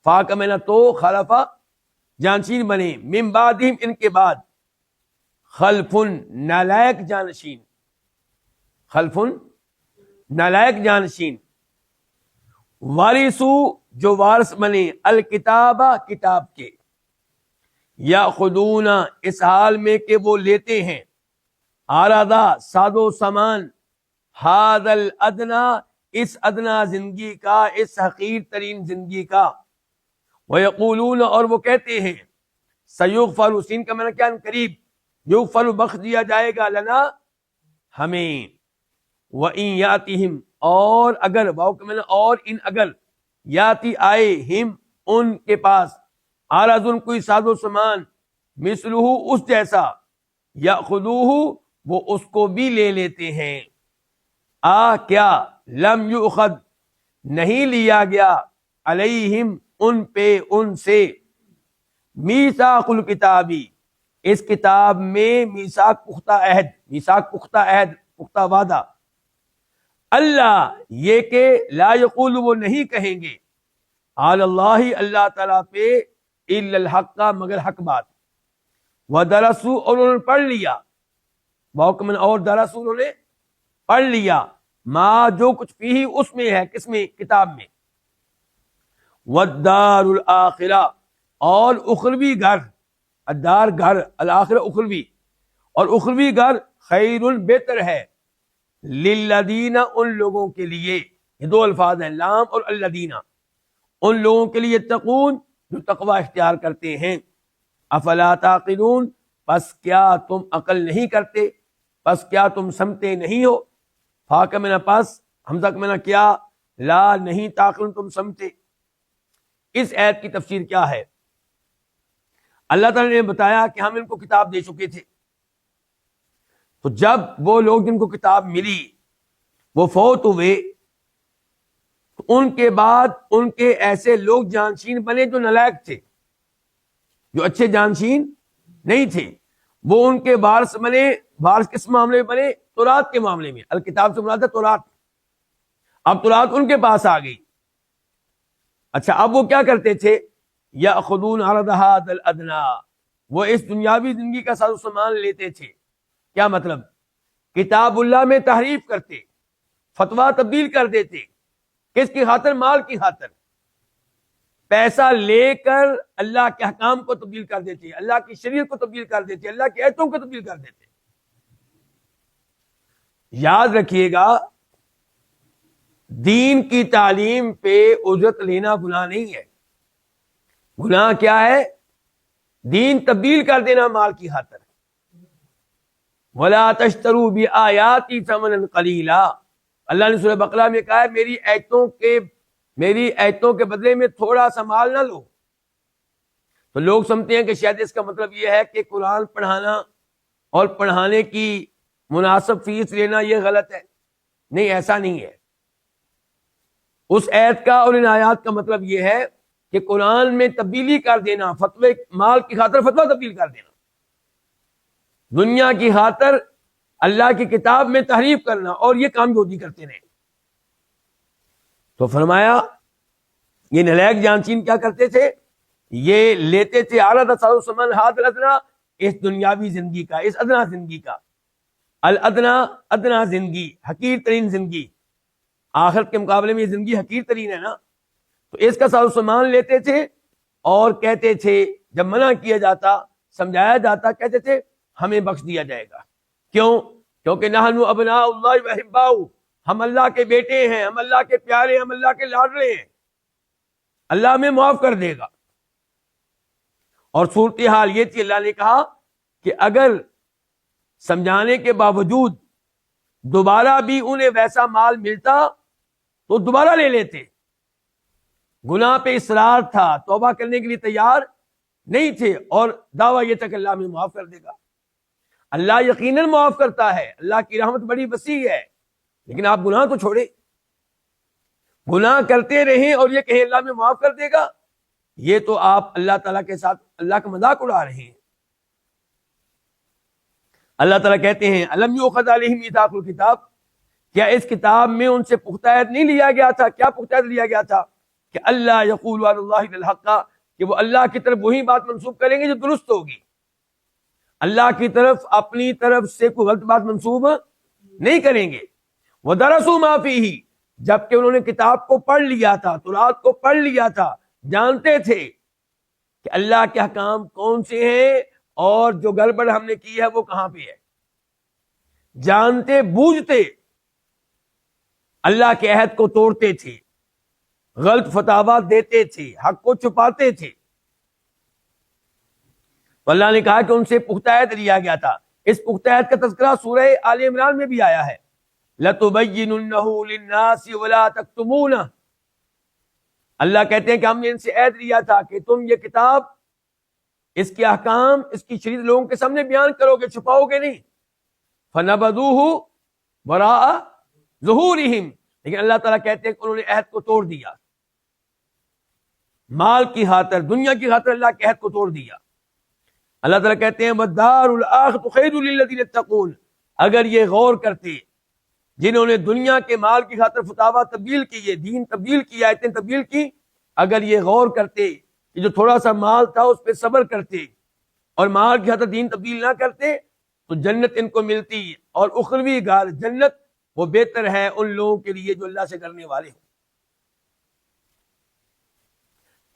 فا کا معنی تو، خلفا جانشین بنے، من بعدہم ان کے بعد، خلفن نالائق جانشین، خلفن نالائق جانشین، وارثو جو وارث بنے، الکتاب کتاب کے، یاخذون اس حال میں کہ وہ لیتے ہیں، عرضا ساد و سامان، ھذا الادنا اس ادنا زندگی کا، اس حقیر ترین زندگی کا، ویقولون اور وہ کہتے ہیں، سیغفر سین کا معنی کیا؟ قریب، یغفر بخش دیا جائے گا، لنا ہمیں، وَإِن یاتہم اور اگر، واو کا معنی اور، ان اگر، یاتی آئے، ہم ان کے پاس، عارضن کوئی ساز و سامان، مثلہ اس جیسا، یاخذوہ وہ اس کو بھی لے لیتے ہیں، کیا لم یؤخذ نہیں لیا گیا، علیہم ان پہ، ان سے، میثاق الکتابی اس کتاب میں میثاق پختہ عہد، میثاق پختہ عہد، پختہ وعدہ، اللہ یہ کہ لا یقول وہ نہیں کہیں گے، علی اللہ اللہ تعالیٰ پہ، الا الحق مگر حق بات، ودرسوا اور انہوں نے پڑھ لیا، واؤ اور درسوا انہوں نے پڑھ لیا، ما جو کچھ فیہ اس میں ہے، کس میں؟ کتاب میں، والدار الآخرہ اور اخروی گھر، الدار گھر، الآخرہ اخروی، اور اخروی گھر خیر بہتر ہے، للذین ان لوگوں کے لیے، یہ دو الفاظ ہیں لام اور الذین، ان لوگوں کے لیے یتقون جو تقوی اختیار کرتے ہیں، افلا تعقلون پس کیا تم عقل نہیں کرتے، پس کیا تم سمتے نہیں ہو، فا کا معنی پس، حمزہ کا معنی کیا، لا نہیں تعقلون تم سمتے، اس آیت کی تفسیر کیا ہے؟ اللہ تعالیٰ نے بتایا کہ ہم ان کو کتاب دے چکے تھے، تو جب وہ لوگ جن کو کتاب ملی وہ فوت ہوئے تو ان کے بعد ان کے ایسے لوگ جانشین بنے جو نالائق تھے، جو اچھے جانشین نہیں تھے، وہ ان کے وارث بنے۔ وارث کس معاملے میں بنے؟ تورات کے معاملے میں۔ الکتاب سے مراد ہے تورات۔ اب تورات ان کے پاس آ گئی۔ اچھا، اب وہ کیا کرتے تھے؟ یأخذون عرض هذا الادنی، وہ اس دنیاوی زندگی کا ساز و سامان لیتے تھے۔ کیا مطلب؟ کتاب اللہ میں تحریف کرتے، فتویٰ تبدیل کر دیتے۔ کس کی خاطر؟ مال کی خاطر۔ پیسہ لے کر اللہ کے احکام کو تبدیل کر دیتے، اللہ کی شریعت کو تبدیل کر دیتے، اللہ کی آیتوں کو تبدیل کر دیتے۔ یاد رکھیے گا، دین کی تعلیم پہ اجرت لینا گناہ نہیں ہے۔ گناہ کیا ہے؟ دین تبدیل کر دینا مال کی خاطر۔ وَلَا تَشْتَرُوا بِآيَاتِي ثَمَنًا قَلِيلًا، اللہ نے سورہ بقرہ میں کہا ہے میری آیتوں کے بدلے میں تھوڑا سا مال نہ لو۔ تو لوگ سمجھتے ہیں کہ شاید اس کا مطلب یہ ہے کہ قرآن پڑھانا اور پڑھانے کی مناسب فیس لینا یہ غلط ہے۔ نہیں، ایسا نہیں ہے۔ اس آیت کا اور ان آیات کا مطلب یہ ہے کہ قرآن میں تبدیلی کر دینا، فتوے مال کی خاطر فتویٰ تبدیل کر دینا، دنیا کی خاطر اللہ کی کتاب میں تحریف کرنا، اور یہ کام یہودی کرتے رہے۔ تو فرمایا یہ نالائق جانشین کیا کرتے تھے؟ یہ لیتے تھے عرض سمن ہاتھ الادنا، اس دنیاوی زندگی کا، اس ادنا زندگی کا۔ الادنا، ادنا زندگی، حقیر ترین زندگی۔ آخرت کے مقابلے میں یہ زندگی حقیر ترین ہے نا، تو اس کا ساز و سامان لیتے تھے اور کہتے تھے، جب منع کیا جاتا، سمجھایا جاتا، کہتے تھے ہمیں بخش دیا جائے گا۔ کیوں؟ کیونکہ نحن ابناء اللہ و احباؤ، ہم اللہ کے بیٹے ہیں، ہم اللہ کے پیارے ہیں، ہم اللہ کے لاڈلے ہیں، اللہ ہمیں معاف کر دے گا۔ اور صورتحال یہ تھی، اللہ نے کہا کہ اگر سمجھانے کے باوجود دوبارہ بھی انہیں ویسا مال ملتا تو دوبارہ لے لیتے۔ گناہ پہ اصرار تھا، توبہ کرنے کے لیے تیار نہیں تھے، اور دعویٰ یہ تھا کہ اللہ ہمیں معاف کر دے گا۔ اللہ یقیناً معاف کرتا ہے، اللہ کی رحمت بڑی وسیع ہے، لیکن آپ گناہ تو چھوڑیں، گناہ کرتے رہیں اور یہ کہیں اللہ ہمیں معاف کر دے گا، یہ تو آپ اللہ تعالیٰ کے ساتھ اللہ کا مذاق اڑا رہے ہیں۔ اللہ تعالیٰ کہتے ہیں الم یؤخذ علیہم میثاق الکتاب، کیا اس کتاب میں ان سے پختہ عہد نہیں لیا گیا تھا؟ کیا پختہ عہد لیا گیا تھا؟ کہ اللہ یقولوا علی اللہ الا الحق، کہ وہ اللہ کی طرف وہی بات منسوب کریں گے جو درست ہوگی۔ اللہ کی طرف اپنی طرف سے کوئی غلط بات منسوب نہیں کریں گے۔ وَدَرَسُوا مَا فِيهِ، جبکہ انہوں نے کتاب کو پڑھ لیا تھا، تورات کو پڑھ لیا تھا، جانتے تھے کہ اللہ کے احکام کون سے ہیں اور جو گڑبڑ ہم نے کی ہے وہ کہاں پہ ہے، جانتے بوجھتے اللہ کے عہد کو توڑتے تھے، غلط فتاوا دیتے تھے، حق کو چھپاتے تھے۔ تو اللہ نے کہا کہ ان سے پختہ عہد لیا گیا تھا۔ اس پختہ عہد کا تذکرہ سورہ آل عمران میں بھی آیا ہے، لَتُبَيِّنُنَّهُ لِلنَّاسِ وَلَا تَكْتُمُونَهُ، اللہ کہتے ہیں کہ ہم نے ان سے عہد لیا تھا کہ تم یہ کتاب، اس کے احکام، اس کی شریعت لوگوں کے سامنے بیان کرو گے، چھپاؤ گے نہیں۔ فَنَبَذُوهُ وَرَاءَ ظُهُورِهِمْ، لیکن اللہ تعالیٰ کہتے ہیں کہ انہوں نے عہد کو توڑ دیا، مال کی خاطر، دنیا کی خاطر اللہ کے عہد کو توڑ دیا۔ اللہ تعالیٰ کہتے ہیں وَالدَّارُ الْآخِرَةُ خَيْرٌ لِلَّذِينَ يَتَّقُونَ، اگر یہ غور کرتے جنہوں نے دنیا کے مال کی خاطر فتاوا تبدیل کیے، دین تبدیل کیا، آیتیں تبدیل کی، اگر یہ غور کرتے کہ جو تھوڑا سا مال تھا اس پہ صبر کرتے اور مال کی خاطر دین تبدیل نہ کرتے تو جنت ان کو ملتی، اور اخروی گار جنت وہ بہتر ہے ان لوگوں کے لیے جو اللہ سے کرنے والے ہیں۔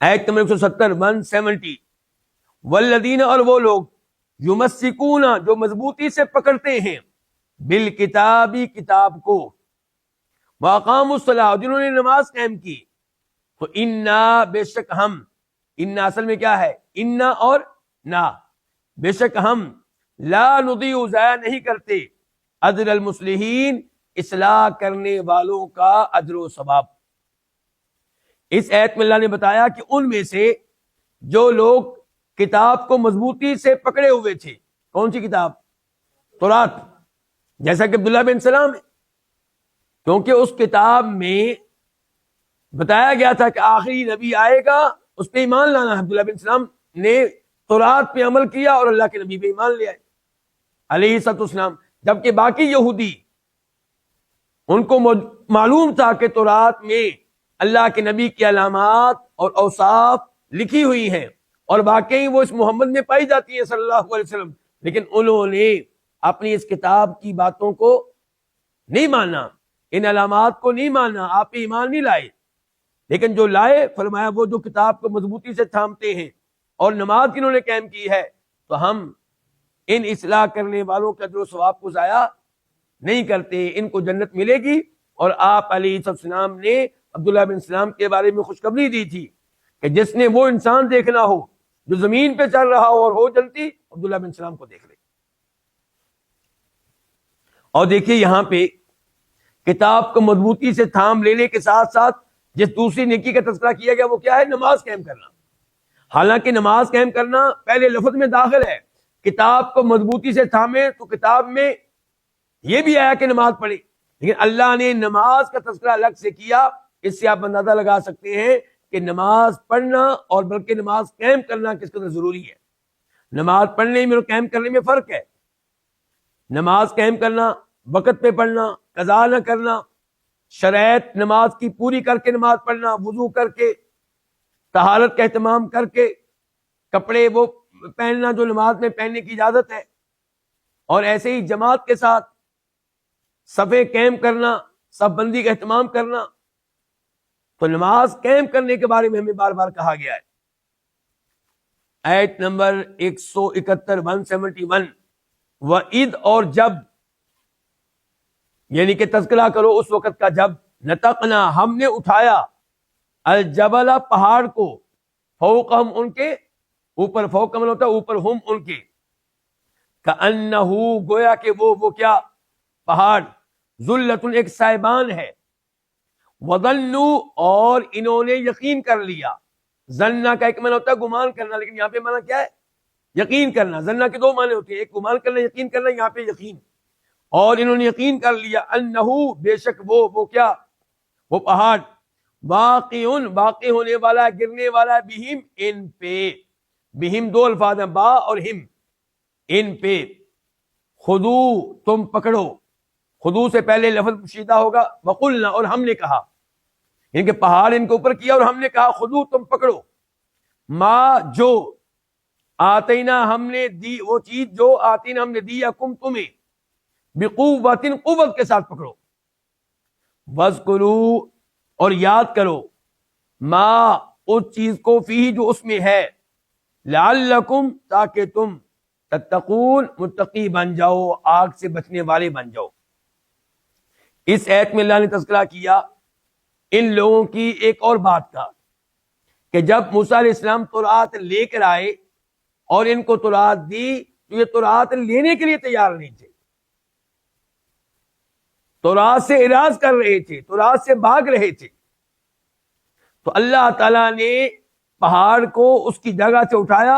آیت نمبر 170 170، والذین، اور وہ لوگ، یمسکون، جو مضبوطی سے پکڑتے ہیں، بالکتابی، کتاب کو، واقاموا الصلاۃ، جنہوں نے نماز قائم کی، تو انا، بے شک ہم، انا اصل میں کیا ہے؟ انا اور نا، بے شک ہم، لا نضیع، ضائع نہیں کرتے، اجر المصلحین، اصلاح کرنے والوں کا اجر و ثواب۔ اس ایت میں اللہ نے بتایا کہ ان میں سے جو لوگ کتاب کو مضبوطی سے پکڑے ہوئے تھے، کون سی کتاب؟ تورات، جیسا کہ عبداللہ بن سلام ہے، کیونکہ اس کتاب میں بتایا گیا تھا کہ آخری نبی آئے گا، اس پہ ایمان لانا ہے۔ عبداللہ بن سلام نے تورات پہ عمل کیا اور اللہ کے نبی پہ ایمان لے آئے علیہ السلام، جبکہ باقی یہودی ان کو معلوم تھا کہ تورات میں اللہ کے نبی کی علامات اور اوصاف لکھی ہوئی ہیں اور واقعی وہ اس محمد میں پائی جاتی ہیں صلی اللہ علیہ وسلم، لیکن انہوں نے اپنی اس کتاب کی باتوں کو نہیں مانا، ان علامات کو نہیں مانا، آپ پہ ایمان نہیں لائے۔ لیکن جو لائے، فرمایا وہ جو کتاب کو مضبوطی سے تھامتے ہیں اور نماز کی انہوں نے قائم کی ہے، تو ہم ان اصلاح کرنے والوں کے اجر و ثواب کو ضائع نہیں کرتے، ان کو جنت ملے گی۔ اور آپ علیہ السلام نے عبداللہ بن سلام کے بارے میں خوشخبری دی تھی کہ جس نے وہ انسان دیکھنا ہو جو زمین پہ چل رہا ہو اور ہو جنتی، عبداللہ بن سلام کو دیکھ لے۔ اور دیکھیے یہاں پہ کتاب کو مضبوطی سے تھام لینے کے ساتھ ساتھ جس دوسری نیکی کا تذکرہ کیا گیا وہ کیا ہے؟ نماز قائم کرنا۔ حالانکہ نماز قائم کرنا پہلے لفظ میں داخل ہے، کتاب کو مضبوطی سے تھامے تو کتاب میں یہ بھی آیا کہ نماز پڑھے، لیکن اللہ نے نماز کا تذکرہ الگ سے کیا۔ اس سے آپ اندازہ لگا سکتے ہیں کہ نماز پڑھنا اور بلکہ نماز قائم کرنا کس قدر ضروری ہے۔ نماز پڑھنے میں اور قائم کرنے میں فرق ہے۔ نماز قائم کرنا، وقت پہ پڑھنا، قضا نہ کرنا، شرائط نماز کی پوری کر کے نماز پڑھنا، وضو کر کے، طہارت کا اہتمام کر کے، کپڑے وہ پہننا جو نماز میں پہننے کی اجازت ہے، اور ایسے ہی جماعت کے ساتھ صفیں قائم کرنا، صف بندی کا اہتمام کرنا۔ تو نماز قائم کرنے کے بارے میں ہمیں بار بار کہا گیا ہے۔ آیت نمبر 171 171، وَإِذْ، اور جب، یعنی کہ تذکرہ کرو اس وقت کا جب، نتقنا، ہم نے اٹھایا، الجبل، پہاڑ کو، فوقہم، ان کے اوپر، فوق کا ہوتا ہے اوپر، ہم، ان کے، کأنہ، گویا کہ وہ کیا پہاڑ، ذلۃ، ایک سائبان ہے، وظنوا، اور انہوں نے یقین کر لیا۔ ظنہ کا ایک معنی ہوتا ہے گمان کرنا، لیکن یہاں پہ معنی کیا ہے؟ یقین کرنا۔ ظنہ کے دو معنی ہوتے ہیں، ایک گمان کرنا، یقین کرنا، یہاں پہ یقین۔ اور انہوں نے یقین کر لیا، انہو، بے شک وہ کیا، وہ پہاڑ، واقع ہونے والا، گرنے والا، بہم، ان پہ۔ بہم دو الفاظ ہیں، با اور ہم، ان پہ۔ خذو، تم پکڑو، خذو سے پہلے لفظ پوشیدہ ہوگا، وقلنا، اور ہم نے کہا، ان کے پہاڑ ان کے اوپر کیا اور ہم نے کہا، خذو، تم پکڑو، ما، جو، آتینا، ہم نے دی، وہ چیز جو آتینا، ہم نے دی، کم، تمہیں، بقوت، قوت کے ساتھ پکڑو، وذکروا، اور یاد کرو، ما، اس چیز کو، فیہ، جو اس میں ہے، لعلکم، تاکہ تم، تتقون، متقی بن جاؤ، آگ سے بچنے والے بن جاؤ۔ اس ایت میں اللہ نے تذکرہ کیا ان لوگوں کی ایک اور بات کا، کہ جب موسیٰ علیہ السلام تورات لے کر آئے اور ان کو تورات دی تو یہ تورات لینے کے لیے تیار نہیں تھے، تورات سے اعراض کر رہے تھے، تورات سے بھاگ رہے تھے۔ تو اللہ تعالیٰ نے پہاڑ کو اس کی جگہ سے اٹھایا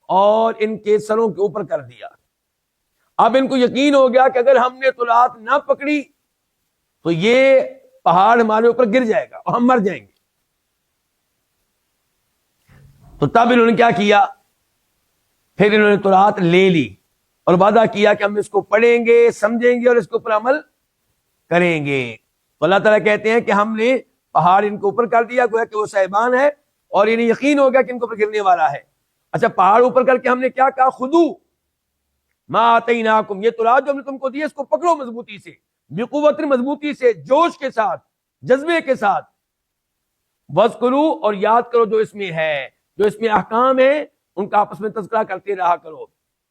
اور ان کے سروں کے اوپر کر دیا۔ اب ان کو یقین ہو گیا کہ اگر ہم نے تورات نہ پکڑی تو یہ پہاڑ ہمارے اوپر گر جائے گا اور ہم مر جائیں گے۔ تو تب انہوں نے کیا کیا؟ پھر انہوں نے تورات لے لی اور وعدہ کیا کہ ہم اس کو پڑھیں گے، سمجھیں گے اور اس کے اوپر عمل کریں گے۔ تو اللہ تعالیٰ کہتے ہیں کہ ہم نے پہاڑ ان کے اوپر کر دیا، گویا کہ وہ صاحبان ہے اور انہیں یقین ہو گیا کہ ان کے اوپر گرنے والا ہے۔ اچھا، پہاڑ اوپر کر کے ہم نے کیا کہا؟ خذو ما آتیناکم، یہ تورات جو ہم نے تم کو دی ہے اس کو پکڑو مضبوطی سے، بقوت، مضبوطی سے، جوش کے ساتھ، جذبے کے ساتھ، وذکروا، اور یاد کرو جو اس میں ہے، جو اس میں احکام ہیں ان کا آپس میں تذکرہ کرتے رہا کرو،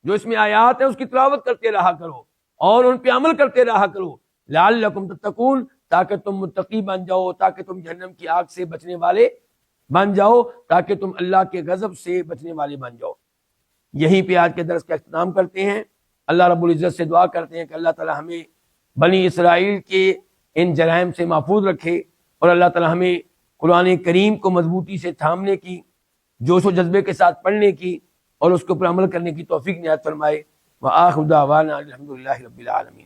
جو اس میں آیات ہیں اس کی تلاوت کرتے رہا کرو اور ان پہ عمل کرتے رہا کرو، لعلکم تتقون، تاکہ تم متقی بن جاؤ، تاکہ تم جہنم کی آگ سے بچنے والے بن جاؤ، تاکہ تم اللہ کے غضب سے بچنے والے بن جاؤ۔ یہیں پہ آج کے درس کا اختتام کرتے ہیں۔ اللہ رب العزت سے دعا کرتے ہیں کہ اللہ تعالی ہمیں بنی اسرائیل کے ان جرائم سے محفوظ رکھے اور اللہ تعالی ہمیں قرآن کریم کو مضبوطی سے تھامنے کی، جوش و جذبے کے ساتھ پڑھنے کی اور اس کے اوپر عمل کرنے کی توفیق عنایت فرمائے۔ وآخر دعوانا الحمدللہ رب العالمین۔